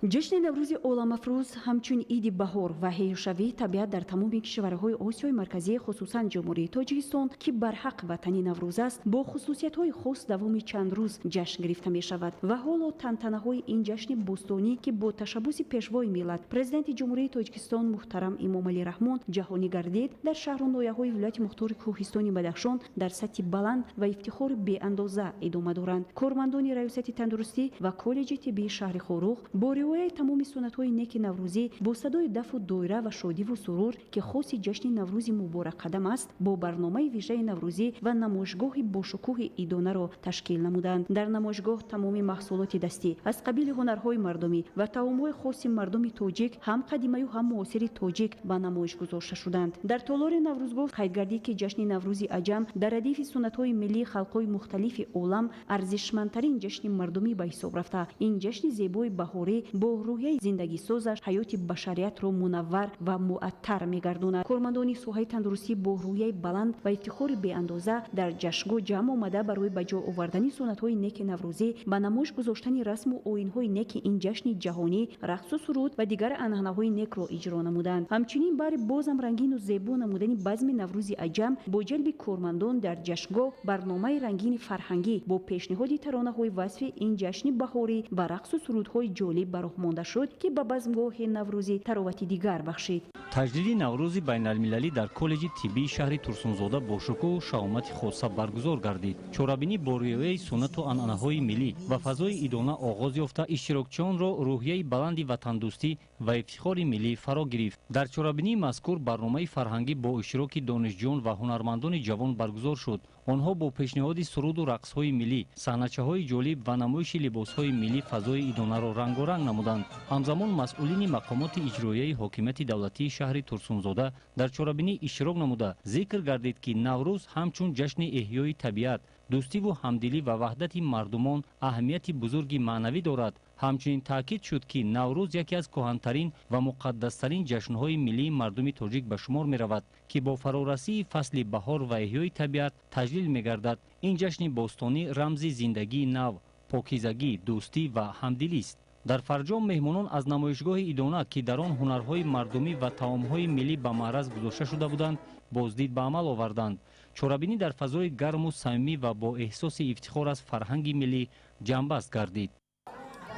جشن نوروزی عالم‌افروز همچون عید بهار و حیوشوی طبیعت در تمام کشورهای آسیای مرکزی خصوصا جمهوری تاجیکستان که برحق وطنی نوروز است با خصوصیت‌های خاص دوام چند روز جشن گرفته می‌شود و حالا تنتنه‌های این جشن بوستانی که با تشبث پیشوای ملت پرزیدنت جمهوری تاجیکستان محترم امامعلی رحمان جهانی گردید در شهر و ناحیه‌های ولایت مختار کوهستان بدخشان در سطح بلند و افتخار بی‌اندازه ادامه دارند. کارمندان ریاست تندرستی و کالج طبی شهر خوروغ با تمام سنت‌های نیک نوروزی با صدای دف و دایره و شادی و سرور که خاص جشن نوروز مبارک قدم است با برنامه ویژه نوروزی و نمایشگاه با شکوه ایدانه را تشکیل نمودند. در نمایشگاه تمام محصولات دستی از قبیل هنرهای مردمی و طعام‌های خاص مردم تاجیک هم قدیمی و هم معاصر تاجیک به نمایش گذاشته شدند. در تالار نوروزگاه قید گردید که جشن نوروز عجم در ردیف سنت‌های ملی خلق‌های مختلف عالم ارزشمندترین جشن مردمی به حساب رفته. این جشن زیبای بهاری با روحیه زندگی سازش حیات بشریت را منور و معطر می‌گرداند. کارمندان ساحه تندرستی با روحیه بلند و افتخار بی‌اندازه در جشنگاه جمع آمده برای به جا آوردن سنت‌های نیک نوروزی به نمایش گذاشتن رسم و آیین‌های نیک این جشن جهانی، رقص و سرود و دیگر عنعنه‌های نیک را اجرا نمودند. همچنین برای بازم رنگین و زیبا نمودن بزم نوروز عجم با جلب کارمندان در جشنگاه برنامه رنگین فرهنگی با پیشنهاد ترانه‌های وصف این جشن بهاری و رقص و سرودهای جالب براه مانده شد که به بزمگاه نوروزی تراوتی دیگر بخشید. تجلیل نوروز بین‌المللی در کالج طبی شهر ترسونزاده با شکوه و شهامت خاصه برگزار گردید. چهاربینی با ریایه سنت و عنعنه‌های ملی و فضای ایدانه آغاز یافته اشتراکچیان را روحیه بلند وطندوستی و افتخار ملی فرا گرفت. در چهاربینی مذکور برنامه فرهنگی با اشتراک دانشجویان و هنرمندان جوان برگزار شد. آنها با پیشنهاد سرود و رقص‌های ملی، صحنه‌چه‌های جالب و نمایش لباس‌های ملی فضای ایدانه را رنگارنگ نمودند. همزمان مسئولین مقامات اجرایی حاکمیت دولتی شهر ترسونزاده در چهاربینی اشتراک نموده ذکر گردید که نوروز همچون جشن احیای طبیعت، دوستی و همدلی و وحدت مردمان اهمیت بزرگی معنوی دارد. همچنین تاکید شد که نوروز یکی از کهن‌ترین و مقدس‌ترین جشن‌های ملی مردم تاجیک به شمار می‌رود که با فرارسی فصل بهار و احیای طبیعت تجلیل می‌گردد. این جشن باستانی رمز زندگی نو، پاکیزگی، دوستی و همدلی است. در فرجام مهمانان از نمایشگاه ایدانه که در آن هنرهای مردمی و طعام‌های ملی به معرض گذاشته شده بودند بازدید به عمل آوردند. چهاربینی در فضای گرم و صمیمی و با احساس افتخار از فرهنگ ملی جنبست گردید.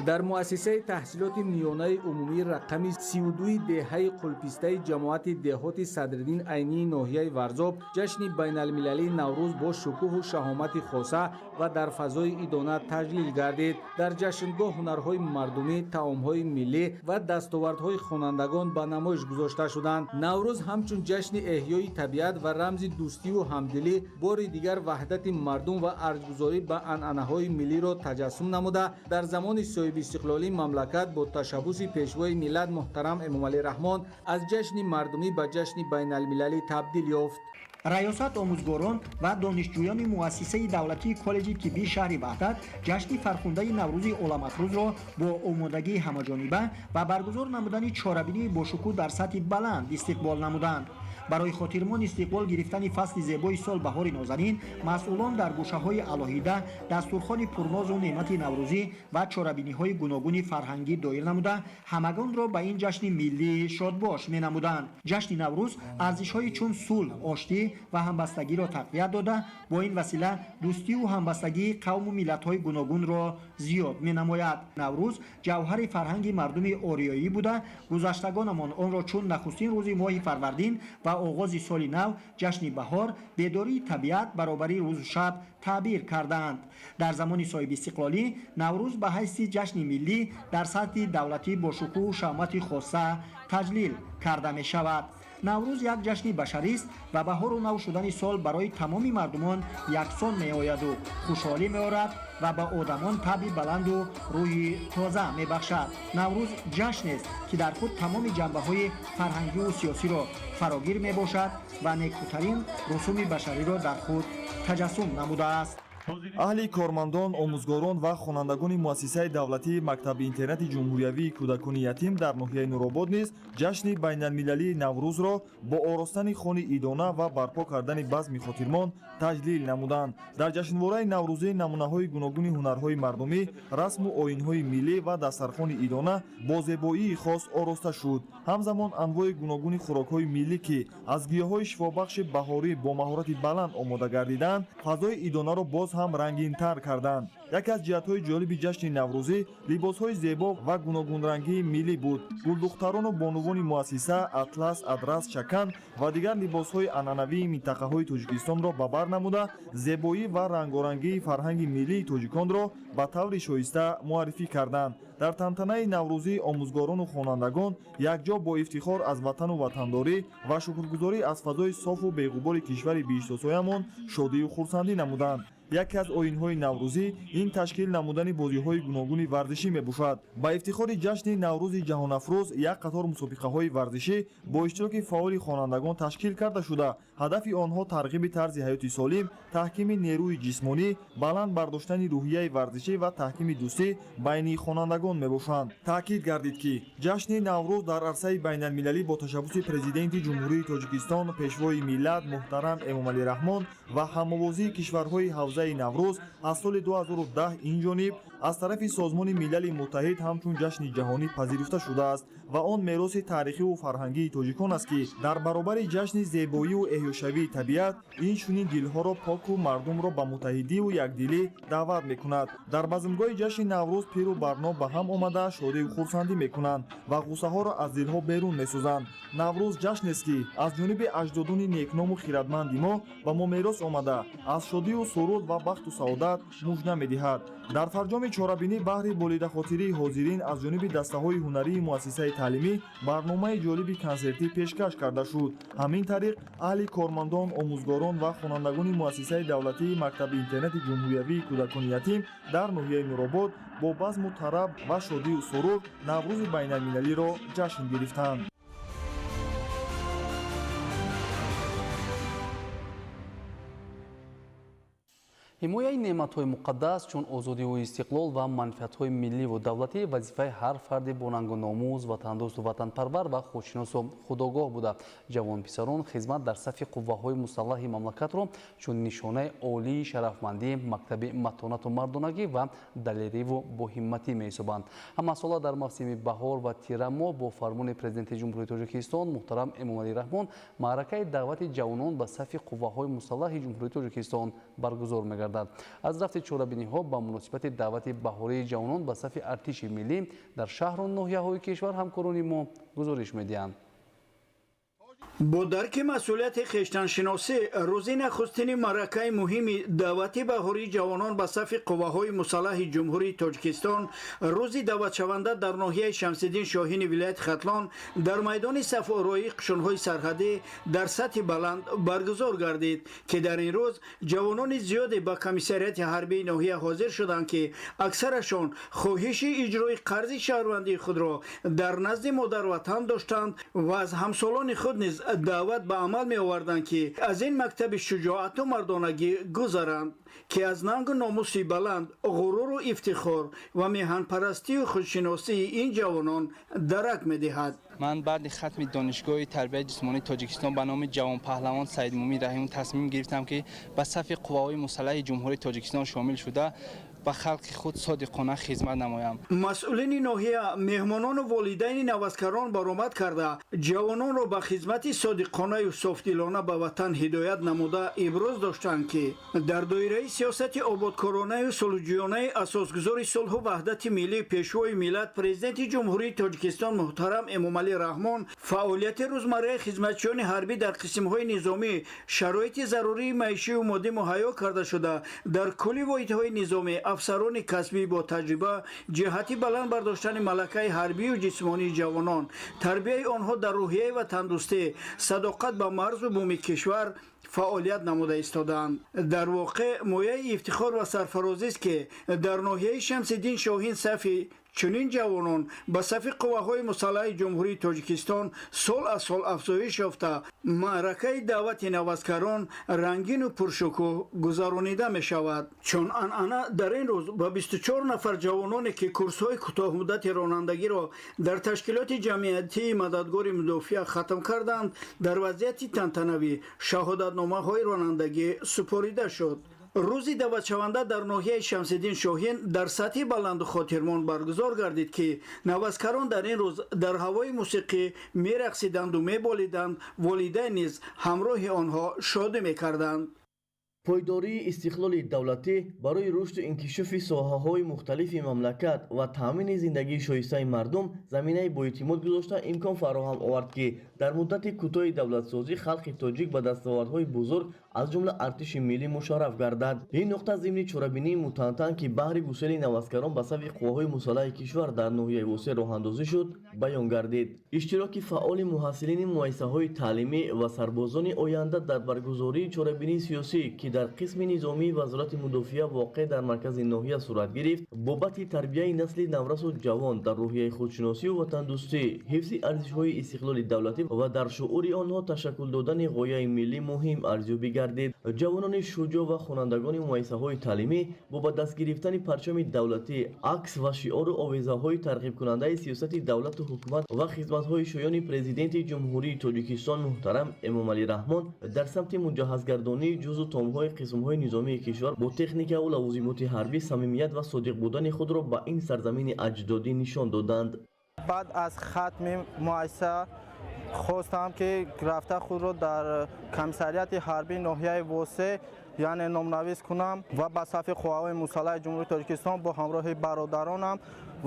در مؤسسه تحصیلات میانه عمومی رقم 32 دهه قلپیسته جماعت دهات صدرالدین عینی ناحیه ورزاب جشن بین المللی نوروز با شکوه و شهامت خاصه و در فضای ایدانه تجلیل گردید. در جشنگاه هنرهای مردمی، طعامهای ملی و دستاوردهای خوانندگان به نمایش گذاشته شدند. نوروز همچون جشن احیای طبیعت و رمز دوستی و همدلی بار دیگر وحدت مردم و ارزش‌گذاری به عنعنه‌های ملی را تجسم نموده در زمان صاحب استقلالی مملکت با تشبث پیشوای ملت محترم امامعلی رحمان از جشن مردمی به جشن بین المللی تبدیل یافت. ریاست آموزگاران و دانشجویان مؤسسه دولتی کالج طبی شهر وحدت جشن فرخنده نوروز عالم‌افروز را با آمادگی همه‌جانبه و برگزار نمودن چهاربینی با شکوه در سطح بلند استقبال نمودند. барои хотирмон истиқбол гирифтани фасли зебои сол баҳори нозанин масъулон дар гӯшаҳои алоҳида дастурхони пурнозу неъмати наврӯзӣ ва чорабиниҳои гуногуни фарҳангӣ доир намуда ҳамагонро ба ин ҷашни миллӣ шодбош менамуданд. ҷашни наврӯз арзишҳои чун сулҳ, оштӣ ва ҳамбастагиро тақвият дода бо ин васила дӯстиву ҳамбастагии қавму миллатҳои гуногунро зиёд менамояд. наврӯз ҷавҳари фарҳанги мардуми ориёӣ буда гузаштагонамон онро чун нахустин рӯзи моҳи фарвардин ва оғози соли нав ҷашни баҳор, бедории табиат баробари рӯзу шаб таъбир карданд. дар замони соҳиби истиқлолӣ наврӯз ба ҳайси ҷашни миллӣ дар сатҳи давлатӣ бо шукӯҳу шаъмати хоса таҷлил карда мешавад. наврӯз як ҷашни башарист ва баҳору нав шудани сол барои тамоми мардумон яксон меояду хушҳолӣ меорад ва ба одамон табъи баланду рӯҳи тоза мебахшад. наврӯз ҷашнест ки дар худ тамоми ҷанбаҳои фарҳангиву сиёсиро фарогир мебошад ва некутарин русуми башариро дар худ таҷассум намудааст. аҳли кормандон, омӯзгорон ва хонандагони муассисаи давлатии Мактаби интернати ҷумҳуриявии кӯдакони ятим дар ноҳияи Нуробод низ ҷашни байналмилалии Наврӯзро бо оростани хони идона ва барпо кардани базми хотирмон таҷлил намуданд. дар ҷашнвораи Наврӯзӣ намунаҳои гуногуни ҳунарҳои мардумӣ, расму оинҳои миллӣ ва дастархони идона бо зебоии хос ороста шуд. ҳамзамон анвои гуногуни хӯрокҳои миллӣ ки аз гиёҳҳои шифобахши баҳорӣ бо маҳорати баланд омода гардиданд, фазои идонаро боз ҳам рангинтар карданд. яке аз ҷиҳатҳои ҷолиби ҷашни Наврӯзӣ либосҳои зебо ва гуногунрангии миллӣ буд. гулдухтарону бонувони муассиса атлас, адрас, чакан ва дигар либосҳои анъанавии минтақаҳои Тоҷикистонро ба бар намуда, зебоӣ ва рангорангии фарҳанги миллии тоҷиконро ба таври шоиста муаррифӣ карданд. дар тантанаи Наврӯзӣ омӯзгорону хонандагон якҷо бо ифтихор аз ватану ватандорӣ ва шукргузорӣ аз фазои софу беғубори кишвари биштосоямон шодию хурсандӣ намуданд. яке аз оинҳои Наврӯзӣ ин ташкил намудани бозиҳои гуногуни варзишӣ мебошад. ба ифтихори ҷашни Наврӯзи ҷаҳонафрӯз як қатор мусобиқаҳои варзишӣ бо иштироки фаъоли хонандагон ташкил карда шуда, ҳадафи онҳо тарғиби тарзи ҳаёти солим, таҳкими нерӯи ҷисмонӣ, баланд бардоштани рӯҳияи варзишӣ ва таҳкими дӯстӣ байни хонандагон мебошанд. таъкид гардид ки ҷашни Наврӯз дар арсаи байналмилалӣ бо ташаббуси президенти ҷумҳурии Тоҷикистон, пешвои миллат муҳтарам Эмомалӣ Раҳмон ва ҳамовозии кишварҳои ҳавзаи Наврӯз аз соли 2010 инҷониб аз тарафи Созмони Милали Муттаҳид ҳамчун ҷашни ҷаҳонӣ пазирифта шудааст ва он мероси таърихиву фарҳангии тоҷикон аст ки дар баробари ҷашни зебоиву эҳёшавии табиат инчунин дилҳоро поку мардумро ба муттаҳидиву якдилӣ даъват мекунад. дар базмгоҳи ҷашни Наврӯз пиру барно ба ҳам омада шодию хурсандӣ мекунанд ва ғуссаҳоро аз дилҳо берун месӯзанд. Наврӯз ҷашнест ки аз ҷониби аҷдодони некному хиратманди мо ба мо мерос омада аз шодию суруд ва бахту саодат мужда медиҳад. дар фарҷоми чорабинӣ баҳри болидахотирии ҳозирин аз ҷониби дастаҳои ҳунарии муассисаи таълимӣ барномаи ҷолиби консертӣ пешкаш карда шуд. ҳамин тариқ аҳли кормандон, омӯзгорон ва хонандагони муассисаи давлатии Мактаби интернати ҷумҳуриявии кӯдакони ятим дар ноҳияи Нуробод бо базму тараб ва шодию сурур Наврӯзи байналмилалиро ҷашн гирифтанд. ҳимояи неъматҳои муқаддас чун озодиву истиқлол ва манфиатҳои милливу давлатӣ вазифаи ҳар фарди бонангу номӯз, ватандӯсту ватанпарвар ва худшиносу худогоҳ буда ҷавонписарон хизмат дар сафи қувваҳои мусаллаҳи мамлакатро чун нишонаи олии шарафмандӣ, мактаби матонату мардонагӣ ва далериву боҳимматӣ меҳисобанд. ҳамасола дар мавсими баҳор ва тирамоҳ бо фармони президенти ҷумҳурии Тоҷикистон муҳтарам Эмомалӣ Раҳмон маъракаи даъвати ҷавонон ба сафи қувваҳои мусаллаҳи ҷумҳурии Тоҷикистон баргузор мегардад. аз рафти чорабиниҳо ба муносибати даъвати баҳории ҷавонон ба сафи артиши миллӣ дар шаҳру ноҳияҳои кишвар ҳамкорони мо гузориш медиҳанд. бо дарки масъулияти хештаншиносӣ рӯзи нахустини маъракаи муҳими даъвати баҳории ҷавонон ба сафи қувваҳои мусаллаҳи ҷумҳурии Тоҷикистон, рӯзи даъватшаванда дар ноҳияи Шамсиддин Шоҳини вилояти Хатлон дар майдони сафороии қушунҳои сарҳадӣ дар сатҳи баланд баргузор гардид, ки дар ин рӯз ҷавонони зиёде ба комиссарияти ҳарбии ноҳия ҳозир шуданд, ки аксарашон хоҳиши иҷрои қарзи шаҳрвандии худро дар назди модарватан доштанд ва аз ҳамсолони худ низ даъват ба амал меоварданд ки аз ин мактаби шуҷоату мардонагӣ гузаранд ки аз нангу номуси баланд, ғуруру ифтихор ва меҳанпарастию худшиносии ин ҷавонон дарак медиҳад. ман баъди хатми донишгоҳи тарбияи ҷисмонии тоҷикистон ба номи ҷавонпаҳлавон Саидмумин Раҳимов тасмим гирифтам ки ба сафи қувваҳои мусаллаҳи ҷумҳурии Тоҷикистон шомил шуда ба халқи худ содиқона хизмат намоям. масъулини ноҳия меҳмонону волидайни навазкарон баромад карда ҷавононро ба хизмати содиқонаю софдилона ба ватан ҳидоят намуда иброз доштанд ки дар доираи сиёсати ободкоронаю сулҳҷӯёнаи асосгузори сулҳу ваҳдати миллӣ пешвои миллат президенти ҷумҳурии Тоҷикистон муҳтарам Эмомалӣ Раҳмон фаъолияти рӯзмарраи хизматчиёни ҳарбӣ дар қисмҳои низомӣ шароити зарурии маишию моддӣ муҳайё карда шуда дар кулли воҳидҳои низомӣ афсарони касбӣ бо таҷриба ҷиҳати баланд бардоштани малакаи ҳарбию ҷисмонии ҷавонон, тарбияи онҳо дар рӯҳияи ватандӯстӣ, садоқат ба марзу бӯми кишвар фаъолият намуда истоданд. дар воқеъ мояи ифтихор ва сарфарозист ки дар ноҳияи Шамсиддин Шоҳин сафи чунин ҷавонон ба сафи қувваҳои мусаллаҳи ҷумҳурии Тоҷикистон сол аз сол афзоиш ёфта маъракаи даъвати навазкарон рангину пуршукӯҳ гузаронида мешавад. чун анъана дар ин рӯз ба 24 нафар ҷавононе ки курсҳои кӯтоҳмуддати ронандагиро дар ташкилоти ҷамъиятии мададгори мудофиа хатм карданд, дар вазъияти тантанавӣ шаҳодатномаҳои ронандагӣ супорида шуд. рӯзи даъватшаванда дар ноҳияи Шамсиддин Шоҳин дар сатҳи баланду хотирмон баргузор гардид ки навазкарон дар ин рӯз дар ҳавои мусиқӣ мерақсиданду меболиданд, волидайн низ ҳамроҳи онҳо шодӣ мекарданд. пойдории истиқлоли давлатӣ барои рушду инкишофи соҳаҳои мухталифи мамлакат ва таъмини зиндагии шоистаи мардум заминаи боэътимод гузошта имкон фароҳам овард ки дар муддати кӯтоҳи давлатсозӣ халқи тоҷик ба дастовардҳои бузург аз ҷумла артиши миллӣ мушарраф гардад. ин нуқта зимни чорабинии мутантан ки баҳри гусели навазкарон ба сафи қувваҳои мусаллаҳи кишвар дар ноҳияи восеъ роҳандозӣ шуд баён гардид. иштироки фаъоли муҳассилини муассисаҳои таълимӣ ва сарбозони оянда дар баргузории чорабинии сиёсӣ ки дар қисми низомии вазорати мудофиа воқеъ дар маркази ноҳия сурат гирифт бобати тарбияи насли наврасу ҷавон дар рӯҳияи худшиносию ватандӯстӣ, ҳифзи арзишҳои истиқлоли давлатӣ ва дар шуъури онҳо ташаккул додани ғояи миллӣ муҳим арзёбӣ гардид. ҷавонони шуҷоъ ва хонандагони муассисаҳои таълимӣ бо ба даст гирифтани парчами давлатӣ, акс ва шиору овезаҳои тарғибкунандаи сиёсати давлату ҳукумат ва хизматҳои шоёни президенти ҷумҳурии Тоҷикистон муҳтарам Эмомалӣ Раҳмон дар самти муҷаҳҳазгардонии ҷузу томҳои қисмҳои низомии кишвар бо техникаву лавозимоти ҳарбӣ самимият ва содиқ будани худро ба ин сарзамини аҷдодӣ нишон доданд. баъд аз хатми муассиса хостам ки рафта худро дар комиссарияти ҳарбии ноҳияи восеъ яъне номнавис кунам ва ба сафи қувваҳои мусаллаҳи ҷумҳурии Тоҷикистон бо ҳамроҳи бародаронам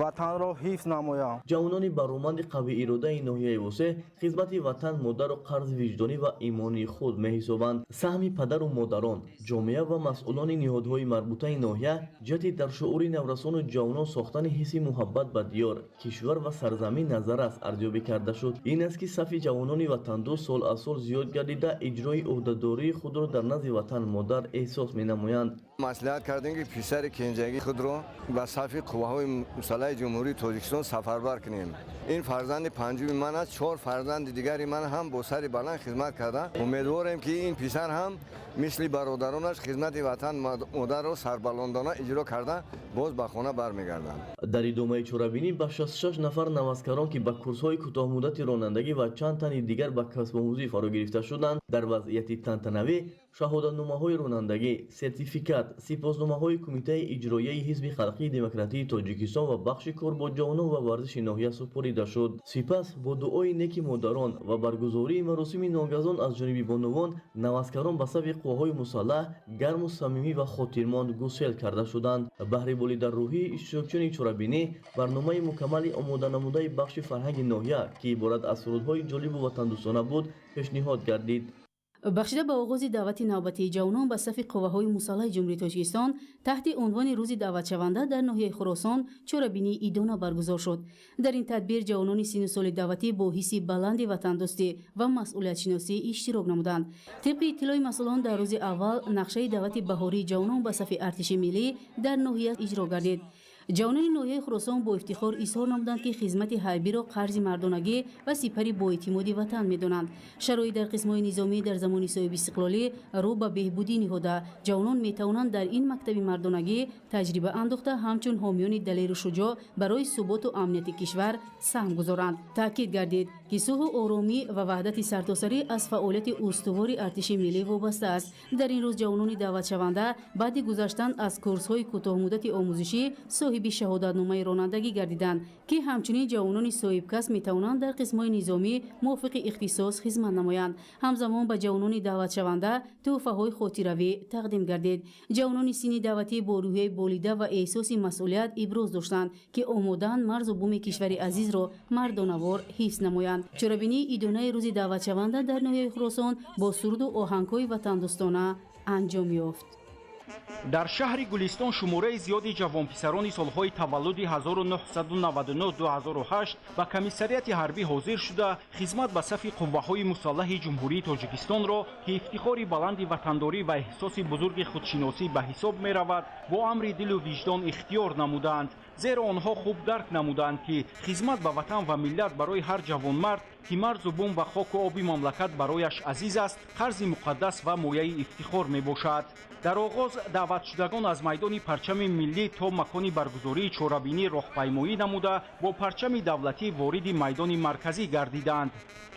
ватанро ҳифз намоям. ҷавонони бароманди қавииродаи ноҳияи восеъ хизмати ватан модару қарзи виҷдонӣ ва имонии худ меҳисобанд. саҳми падару модарон, ҷомеа ва масъулони ниҳодҳои марбутаи ноҳия ҷиҳати дар шуъури наврасону ҷавонон сохтани ҳисси муҳаббат ба диёр, кишвар ва сарзамин назаррас арзёбӣ карда шуд. ин аст ки сафи ҷавонони ватандӯст сол аз сол зиёд гардида иҷрои ӯҳдадории худро дар назди ватан модар эҳсос менамоянд. маслиҳат кардем ки писари кенҷагии худро ба сафи қувваҳои мусаллаҳи ҷумҳурии Тоҷикистон сафарбар кунем. ин фарзанди панҷуми ман аст. 4 фарзанди дигари ман ҳам бо сари баланд хизмат карда. умедворем ки ин писар ҳам мисли бародаронаш хизмати ватан модарро сарбаландона иҷро карда боз ба хона бармегарданд. дар идомаи чорабинӣ ба 66 нафар навазкарон ки ба курсҳои кӯтоҳмуддати ронандагӣ ва чанд тани дигар ба касбомӯзӣ фаро гирифта шуданд дар вазъияти тантанавӣ шаҳодатномаҳои ронандагӣ, сертификат, сипосномаҳои Кумитаи иҷроияи Ҳизби Халқии Демократии Тоҷикистон ва бахши кор бо ҷавонон ва варзиши ноҳия супорида шуд. сипас бо дуои неки модарон ва баргузории маросими ногазон аз ҷониби бонувон навазкарон ба сафи қувваҳои мусаллаҳ гарму самимӣ ва хотирмонд гусел карда шуданд. баҳри болида рӯҳии иштирокчиёни чорабинӣ барномаи мукаммали омоданамудаи бахши фарҳанги ноҳия ки иборат аз сурудҳои ҷолибу ватандӯстона буд пешниҳод гардид. бахшида ба оғози даъвати навбатии ҷавонон ба сафи қувваҳои мусаллаҳи ҷумҳурии Тоҷикистон таҳти унвони рӯзи даъватшаванда дар ноҳияи Хуросон чорабинии идона баргузор шуд. дар ин тадбир ҷавонони синну соли даъватӣ бо ҳисси баланди ватандӯстӣ ва масъулиятшиносӣ иштирок намуданд. тибқи иттилои масъулон дар рӯзи аввал нақшаи даъвати баҳории ҷавонон ба сафи артиши миллӣ дар ноҳия иҷро гардид. ҷавонони ноҳияи хӯросон бо ифтихор изҳор намуданд ки хизмати ҳарбиро қарзи мардонагӣ ва сипари боэътимоди ватан медонанд. шароит дар қисмҳои низомӣ дар замони соҳиби истиқлолӣ рӯ ба беҳбудӣ ниҳода, ҷавонон метавонанд дар ин мактаби мардонагӣ таҷриба андохта ҳамчун ҳомиёни далеру шуҷоъ барои суботу амнияти кишвар саҳм гузоранд. таъкид гардид ки сулҳу оромӣ ва ваҳдати сартосарӣ аз фаъолияти устувори артиши миллӣ вобаста аст. дар ин рӯз ҷавонони даъватшаванда баъди гузаштан аз курсҳои кӯтоҳмуддати омӯзишӣ соҳиби шаҳодатномаи ронандагӣ гардиданд, ки ҳамчунин ҷавонони соҳибкасб метавонанд дар қисмҳои низомӣ мувофиқи ихтисос хизмат намоянд. ҳамзамон ба ҷавонони даъватшаванда тӯҳфаҳои хотиравӣ тақдим гардид. ҷавонони синни даъватӣ бо рӯҳияи болида ва эҳсоси масъулият иброз доштанд, ки омодаанд марзу буми кишвари азизро мардонавор ҳифз намоянд. чорабинии идонаи рӯзи даъватшаванда дар ноҳияи хӯросон бо суруду оҳангҳои ватандӯстона анҷом ёфт. дар шаҳри гулистон шумораи зиёди ҷавонписарони солҳои таваллуди 1999-2008 ба комиссарияти ҳарбӣ ҳозир шуда хизмат ба сафи қувваҳои мусаллаҳи ҷумҳурии тоҷикистонро ки ифтихори баланди ватандорӣ ва эҳсоси бузурги худшиносӣ ба ҳисоб меравад, бо амри дилу виҷдон ихтиёр намуданд, зеро онҳо хуб дарк намуданд ки хизмат ба ватан ва миллат барои ҳар ҷавонмард ки марзу бум ва хоку оби мамлакат барояш азиз аст, қарзи муқаддас ва мояи ифтихор мебошад. дар оғоз даъватшудагон аз майдони парчами миллӣ то макони баргузории чорабинӣ роҳпаймоӣ намуда бо парчами давлатӣ вориди майдони марказӣ гардиданд.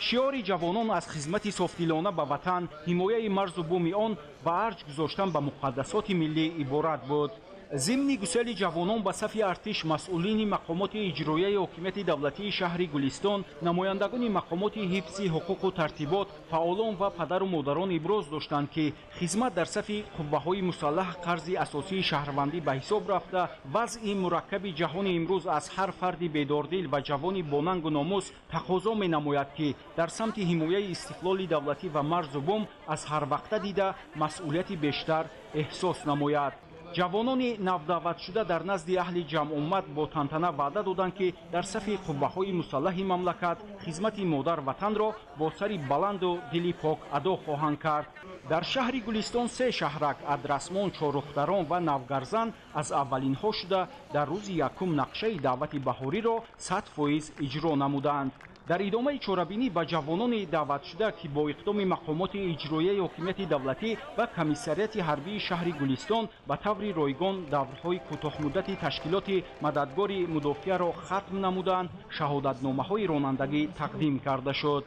шиори ҷавонон аз хизмати софдилона ба ватан, ҳимояи марзу буми он ва арҷ гузоштан ба муқаддасоти миллӣ иборат буд. зимни гусели ҷавонон ба сафи артиш, масъулини мақомоти иҷроияи ҳокимияти давлатии шаҳри Гулистон, намояндагони мақомоти ҳифзи ҳуқуқу тартибот, фаъолон ва падару модарон иброз доштанд ки хизмат дар сафи қувваҳои мусаллаҳ қарзи асосии шаҳрвандӣ ба ҳисоб рафта, вазъи мураккаби ҷаҳони имрӯз аз ҳар фарди бедордил ва ҷавони бонангу номус тақозо менамояд ки дар самти ҳимояи истиқлоли давлатӣ ва марзу бум аз ҳарвақта дида масъулияти бештар эҳсос намояд. ҷавонони навдаъватшуда дар назди аҳли ҷамъомад бо тантана ваъда доданд ки дар сафи қувваҳои мусаллаҳи мамлакат хизмати модар ватанро бо сари баланду дили пок адо хоҳанд кард. дар шаҳри Гулистон се шаҳрак Адрасмон, Чорухдарон ва Навгарзан аз аввалинҳо шуда дар рӯзи якум нақшаи даъвати баҳориро 100% иҷро намуданд. дар идомаи чорабинӣ ба ҷавонони даъватшуда ки бо иқдоми мақомоти иҷроияи ҳокимияти давлатӣ ва комиссарияти ҳарбии шаҳри Гулистон ба таври ройгон даврҳои кӯтоҳмуддати ташкилоти мададгори мудофиаро хатм намуданд, шаҳодатномаҳои ронандагӣ тақдим карда шуд.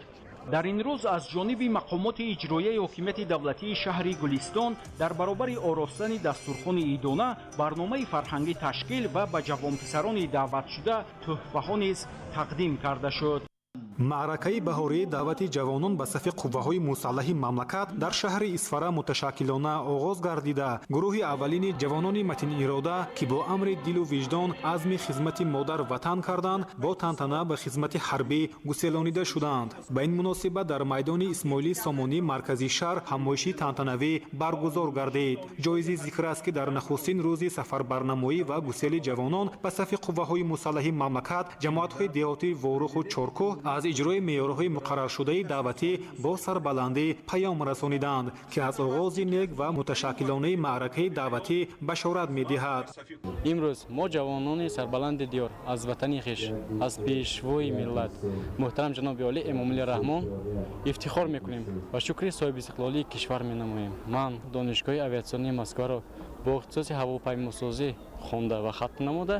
дар ин рӯз аз ҷониби мақомоти иҷроияи ҳокимияти давлатии шаҳри Гулистон дар баробари оростани дастурхони идона барномаи фарҳангӣ ташкил ва ба ҷавонписарони даъватшуда тӯҳфаҳо низ тақдим карда шуд. маъракаи баҳории даъвати ҷавонон ба сафи қувваҳои мусаллаҳи мамлакат дар шаҳри Исфара муташаккилона оғоз гардида, гурӯҳи аввалини ҷавонони матинирода ки бо амри дилу виҷдон азми хизмати модар ватан карданд, бо тантана ба хизмати ҳарбӣ гуселонида шуданд. ба ин муносибат дар майдони Исмоилӣ Сомонӣ маркази шаҳр ҳамоиши тантанавӣ баргузор гардид. ҷоизи зикр аст ки дар нахустин рӯзи сафарбарнамоӣ ва гусели ҷавонон ба сафи қувваҳои мусаллаҳи мамлакат, ҷамоатҳои деҳотӣ Воруху Чоркӯҳ аз иҷрои меъёрҳои муқарраршудаи даъватӣ бо сарбаландӣ паём расониданд, ки аз оғози нек ва муташаккилонаи маъракаи даъватӣ башорат медиҳад. имрӯз мо ҷавонони сарбаланди диёр аз ватани хиш, аз пешвои миллат муҳтарам ҷаноби Олӣ Эмомалӣ Раҳмон ифтихор мекунем ва шукри соҳиби истиқлолии кишвар менамоем. ман донишгоҳи авиатсионии Москваро бо ихтисоси ҳавопаймосозӣ хонда ва хатм намуда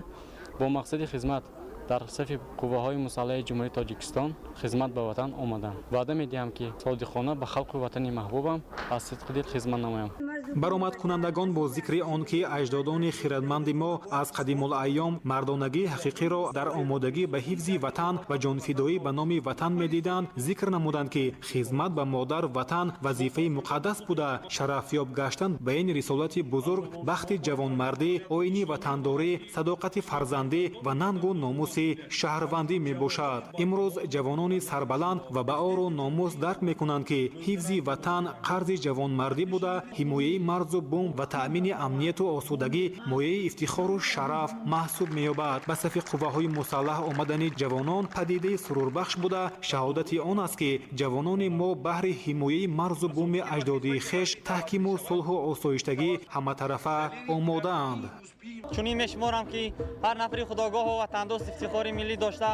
бо мақсади хизмат дар сафи қувваҳои мусаллаҳи ҷумҳурии Тоҷикистон хизмат ба ватан омадам. ваъда медиҳам ки содиқона ба халқу ватани маҳбубам аз сидқи дил хизмат намоям. баромадкунандагон бо зикри он ки аҷдодони хиратманди мо аз қадимулайём мардонагии ҳақиқиро дар омодагӣ ба ҳифзи ватан ва ҷонфидоӣ ба номи ватан медиданд, зикр намуданд ки хизмат ба модар ватан вазифаи муқаддас буда, шарафёб гаштан ба ин рисолати бузург бахти ҷавонмардӣ, оини ватандорӣ, садоқати фарзандӣ ва нангу номуси шаҳрвандӣ мебошад. имрӯз ҷавонони сарбаланд ва ба ору номус дарк мекунанд ки ҳифзи ватан қарзи ҷавонмардӣ буда, ҳимояи ҳимояи марзу бум ва таъмини амнияту осудагӣ мояи ифтихору шараф маҳсуб меёбад. ба сафи қувваҳои мусаллаҳ омадани ҷавонон падидаи сурурбахш буда, шаҳодати он аст ки ҷавонони мо баҳри ҳимояи марзу буми аҷдодии хеш таҳкиму сулҳу осоиштагӣ ҳаматарафа омодаанд. чунин мешуморам ки ҳар нафари худогоҳу ватандост ифтихори миллӣ дошта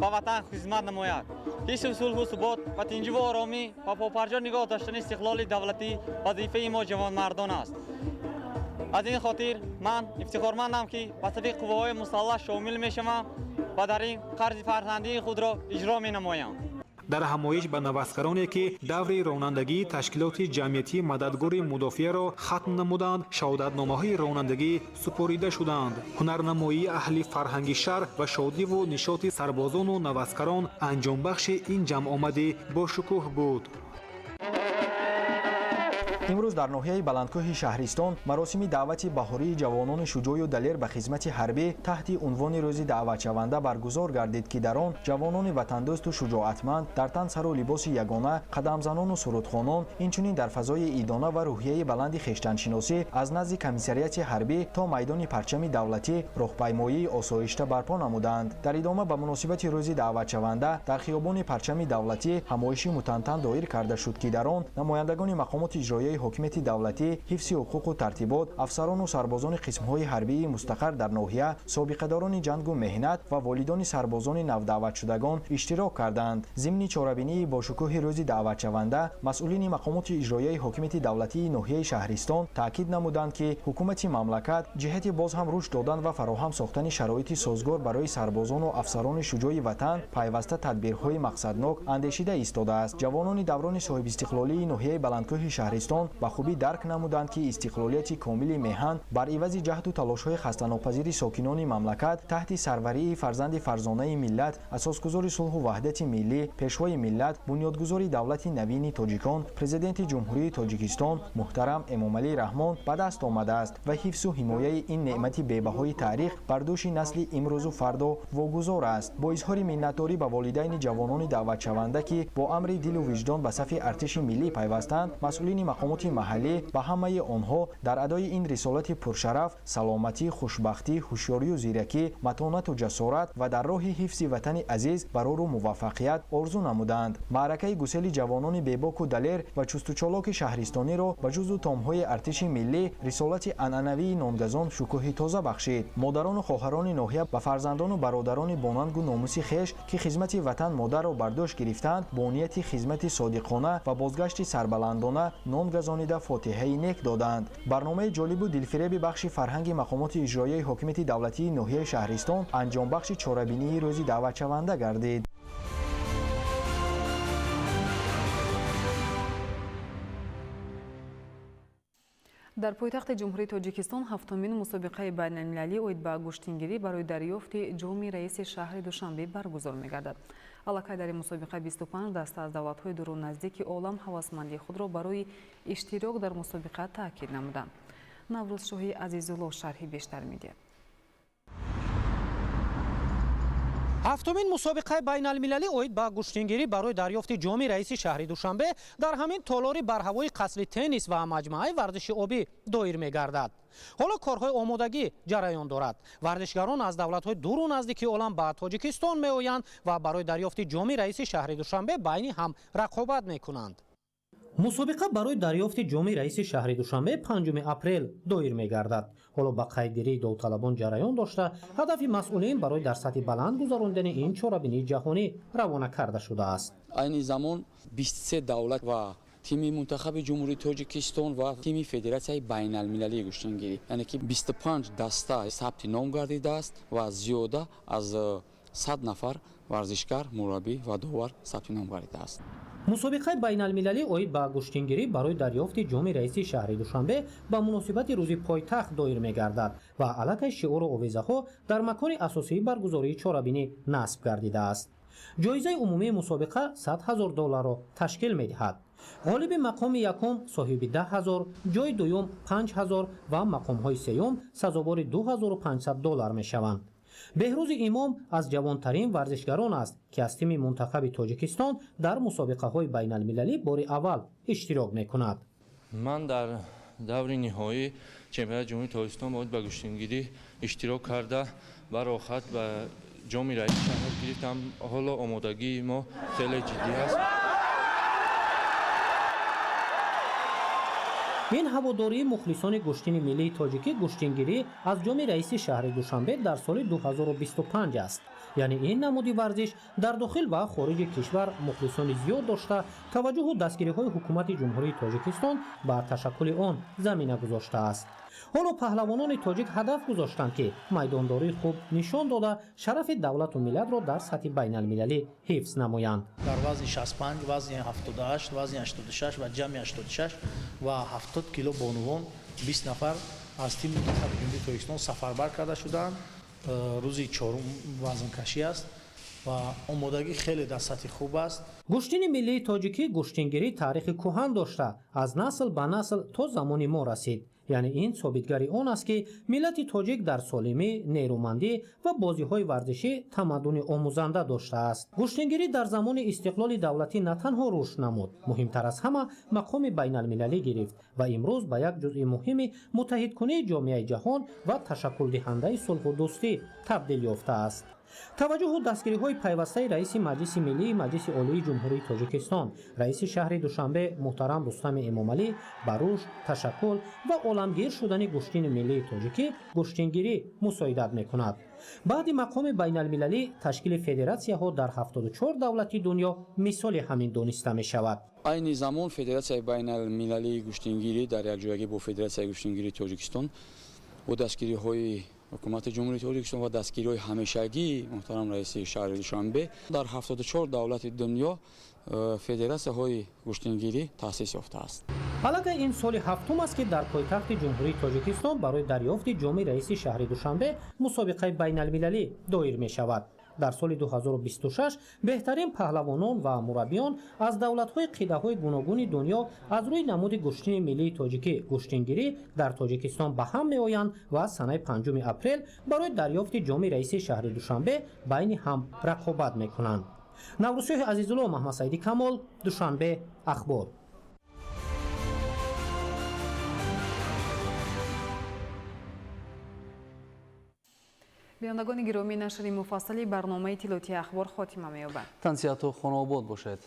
ба ватан хизмат намояд. ҳису сулҳу субот ва тинҷиву оромӣ ва попарҷо нигоҳ доштани истиқлоли давлатӣ вазифаи мо ҷавонмардон аст. аз ин хотир ман ифтихормандам ки ба сафи қувваҳои мусаллаҳ шомил мешавам ва дар ин қарзи фарзандии худро иҷро менамоям. дар ҳамоиш ба навазгароне ки даври ронандагии ташкилоти ҷамъиятии мададгори мудофиаро хатм намуданд, шаҳодатномаҳои ронандагӣ супорида шуданд. ҳунарнамоии аҳли фарҳанги шаҳр ва шодиву нишоти сарбозону навазгарон анҷомбахши ин ҷамъомадӣ бошукӯҳ буд. имрӯз дар ноҳияи баландкӯҳи шаҳристон маросими даъвати баҳории ҷавонони шуҷоъю далер ба хизмати ҳарбӣ таҳти унвони рӯзи даъватшаванда баргузор гардид ки дар он ҷавонони ватандӯсту шуҷоатманд дар тан сару либоси ягона қадамзанону сурудхонон инчунин дар фазои идона ва рӯҳияи баланди хештаншиносӣ аз назди комиссарияти ҳарбӣ то майдони парчами давлатӣ роҳпаймоии осоишта барпо намуданд. дар идома ба муносибати рӯзи даъватшаванда дар хиёбони парчами давлатӣ ҳамоиши мутантан доир карда шуд ки дар он намояндагони мақомоти иҷроияи ҳокимияти давлатӣ, ҳифзи ҳуқуқу тартибот, афсарону сарбозони қисмҳои ҳарбии мустақар дар ноҳия, собиқадорони ҷангу меҳнат ва волидони сарбозони навдаъватшудагон иштирок карданд. зимни чорабинии бошукӯҳи рӯзи даъватшаванда масъулини мақомоти иҷроияи ҳокимияти давлатии ноҳияи шаҳристон таъкид намуданд ки ҳукумати мамлакат ҷиҳати боз ҳам рушд додан ва фароҳам сохтани шароити созгор барои сарбозону афсарони шуҷои ватан пайваста тадбирҳои мақсаднок андешида истодааст. ҷавонони даврони соҳибистиқлолии ноҳияи баландкӯҳи шаҳристон ба хубӣ дарк намуданд ки истиқлолияти комили меҳан бар ивази ҷаҳду талошҳои хастанопазири сокинони мамлакат таҳти сарварии фарзанди фарзонаи миллат, асосгузори сулҳу ваҳдати миллӣ, пешвои миллат, бунёдгузори давлати навини тоҷикон, президенти ҷумҳурии тоҷикистон муҳтарам Эмомалӣ Раҳмон ба даст омадааст ва ҳифзу ҳимояи ин неъмати бебаҳои таърих бар дӯши насли имрӯзу фардо вогузор аст. бо изҳори миннатдорӣ ба волидайни ҷавонони даъватшаванда ки бо амри дилу виҷдон ба сафи артиши миллӣ пайвастанд, масъулини мақомоти маҳаллӣ ба ҳамаи онҳо дар адои ин рисолати пуршараф саломатӣ, хушбахтӣ, ҳушёрию зиракӣ, матонату ҷасорат ва дар роҳи ҳифзи ватани азиз барору муваффақият орзу намуданд. маъракаи гусели ҷавонони бебоку далер ва чустучолоки шаҳристониро ба ҷузу томҳои артиши миллӣ рисолати анъанавии нонгазон шукӯҳи тоза бахшид. модарону хоҳарони ноҳия ба фарзандону бародарони бонангу номуси хеш ки хизмати ватан модарро бардӯш гирифтанд бо нияти хизмати содиқона ва бозгашти сарбаландона нон газонида фотиҳаи нек доданд. барномаи ҷолибу дилфиреби бахши фарҳанги мақомоти иҷроияи ҳокимияти давлатии ноҳияи шаҳристон анҷомбахши чорабинии рӯзи даъватшаванда гардид. дар пойтахти ҷумҳурии тоҷикистон ҳафтумин мусобиқаи байналмилалӣ оид ба гӯштингирӣ барои дарёфти ҷоми раиси шаҳри душанбе баргузор мегардад. аллакай дар ин мусобиқа 25 даста аз давлатҳои дуру наздики олам ҳавасмандии худро барои иштирок дар мусобиқа таъкид намуданд. наврӯзшоҳи азизулло шарҳи бештар медиҳад. ҳафтумин мусобиқаи байналмилалӣ оид ба гӯштингирӣ барои дарёфти ҷоми раиси шаҳри душанбе дар ҳамин толори барҳавои қасри теннис ва маҷмӯаи варзиши обӣ доир мегардад. ҳоло корҳои омодагӣ ҷараён дорад. варзишгарон аз давлатҳои дуру наздики олам ба тоҷикистон меоянд ва барои дарёфти ҷоми раиси шаҳри душанбе байни ҳам рақобат мекунанд. мусобиқа барои дарёфти ҷоми раиси шаҳри душанбе 5 апрел доир мегардад. ҳоло ба қайдгирии довталабон ҷараён дошта ҳадафи масъулин барои дар сатҳи баланд гузарондани ин чорабинии ҷаҳонӣ равона карда шудааст. айни замон 23 давлат ва тими мунтахаби ҷумҳурии тоҷикистон ва тими федератсияи байналмилалии гӯштингирӣ яъне ки 25 даста сабти ном гардидааст ва зиёда аз 100 нафар варзишгар, мураббӣ ва довар сабти ном гардидааст. мусобиқаи байналмилалӣ оид ба гӯштингирӣ барои дарёфти ҷоми раиси шаҳри душанбе ба муносибати рӯзи пойтахт доир мегардад ва аллакай шиору овезаҳо дар макони асосии баргузории чорабинӣ насб гардидааст. ҷоизаи умумии мусобиқа $100,000-ро ташкил медиҳад. ғолиби мақоми якум соҳиби 10,000, ҷои дуюм 5,000 ва мақомҳои сеюм сазовори $2,500 мешаванд. беҳрӯзи имом аз ҷавонтарин варзишгарон аст ки аз тими мунтахаби тоҷикистон дар мусобиқаҳои байналмилалӣ бори аввал иштирок мекунад. ман дар даври ниҳоӣ чемпионати ҷумҳурии Тоҷикистон боид ба гӯштингирӣ иштирок карда барохат ба ҷоми раиси шаҳр гирифтам. ҳоло омодагии мо хеле ҷиддӣ аст. ин ҳаводории мухлисони гӯштини миллии тоҷикӣ гӯштингирӣ аз ҷоми раиси шаҳри душанбе дар соли 2025 аст. яъне ин намуди варзиш дар дохил ва хориҷи кишвар мухлисони зиёд дошта таваҷҷӯҳу дастгириҳои ҳукумати ҷумҳурии тоҷикистон ба ташаккули он замина гузоштааст. ҳоло паҳлавонони тоҷик ҳадаф гузоштанд ки майдондории хуб нишон дода шарафи давлату миллатро дар сатҳи байналмилалӣ ҳифз намоянд. дар вазни 65, вазни 78, вазни 86 ва ҷамъи 86 ва 70 кило бонувон 20 нафар аз тими мунтахаби ҷумҳурии Тоҷикистон сафарбар карда шуданд. рӯзи 4 вазнкашӣ аст ва омодагӣ хеле дар сатҳи хуб аст. гӯштини миллии тоҷикӣ гӯштингирӣ таърихи кӯҳан дошта аз насл ба насл то замони мо расид. яъне ин собитгари он аст ки миллати тоҷик дар солимӣ, нерӯмандӣ ва бозиҳои варзишӣ тамаддуни омӯзанда доштааст. гӯштингирӣ дар замони истиқлоли давлатӣ на танҳо рушд намуд, муҳимтар аз ҳама мақоми байналмилалӣ гирифт ва имрӯз ба як ҷузъи муҳими муттаҳидкунии ҷомеаи ҷаҳон ва ташаккулдиҳандаи сулҳу дӯстӣ табдил ёфтааст. таваҷҷӯҳу дастгириҳои пайвастаи раиси маҷлиси миллии маҷлиси олии ҷумҳурии тоҷикистон, раиси шаҳри душанбе муҳтарам Рустами Эмомалӣ ба рушд, ташаккул ва оламгир шудани гӯштини миллии тоҷикӣ гӯштингирӣ мусоидат мекунад. баъди мақоми байналмилалӣ ташкили федератсияҳо дар 74 давлати дунё мисоли ҳамин дониста мешавад. айни замон федератсияи байналмилалии гӯштингирӣ дар якҷоягӣ бо федератсияи гӯштингирии тоҷикистон бо дастгириҳои ҳукумати ҷумҳурии Тоҷикистон ва дастгириҳои ҳамешагии муҳтарам раиси шаҳри Душанбе дар 74 давлати дунё федератсияҳои гӯштингирӣ таъсис ёфтааст. аллакай ин соли ҳафтум аст ки дар пойтахти ҷумҳурии Тоҷикистон барои дарёфти ҷоми раиси шаҳри Душанбе мусобиқаи байналмилалӣ доир мешавад. дар соли 2026 беҳтарин паҳлавонон ва мураббиён аз давлатҳои қидаҳои гуногуни дунё аз рӯи намуди гӯштини миллии тоҷикӣ гӯштингирӣ дар Тоҷикистон ба ҳам меоянд ва санаи 5 апрел барои дарёфти ҷоми раиси шаҳри Душанбе байни ҳам рақобат мекунанд. наврӯзшоҳи азизулло, Маҳмадсаиди Камол, Душанбе, ахбор. бинандагони гиромӣ, нашри муфассали барномаи тилоти ахбор хотима меёбад. тансияту хонобод бошед.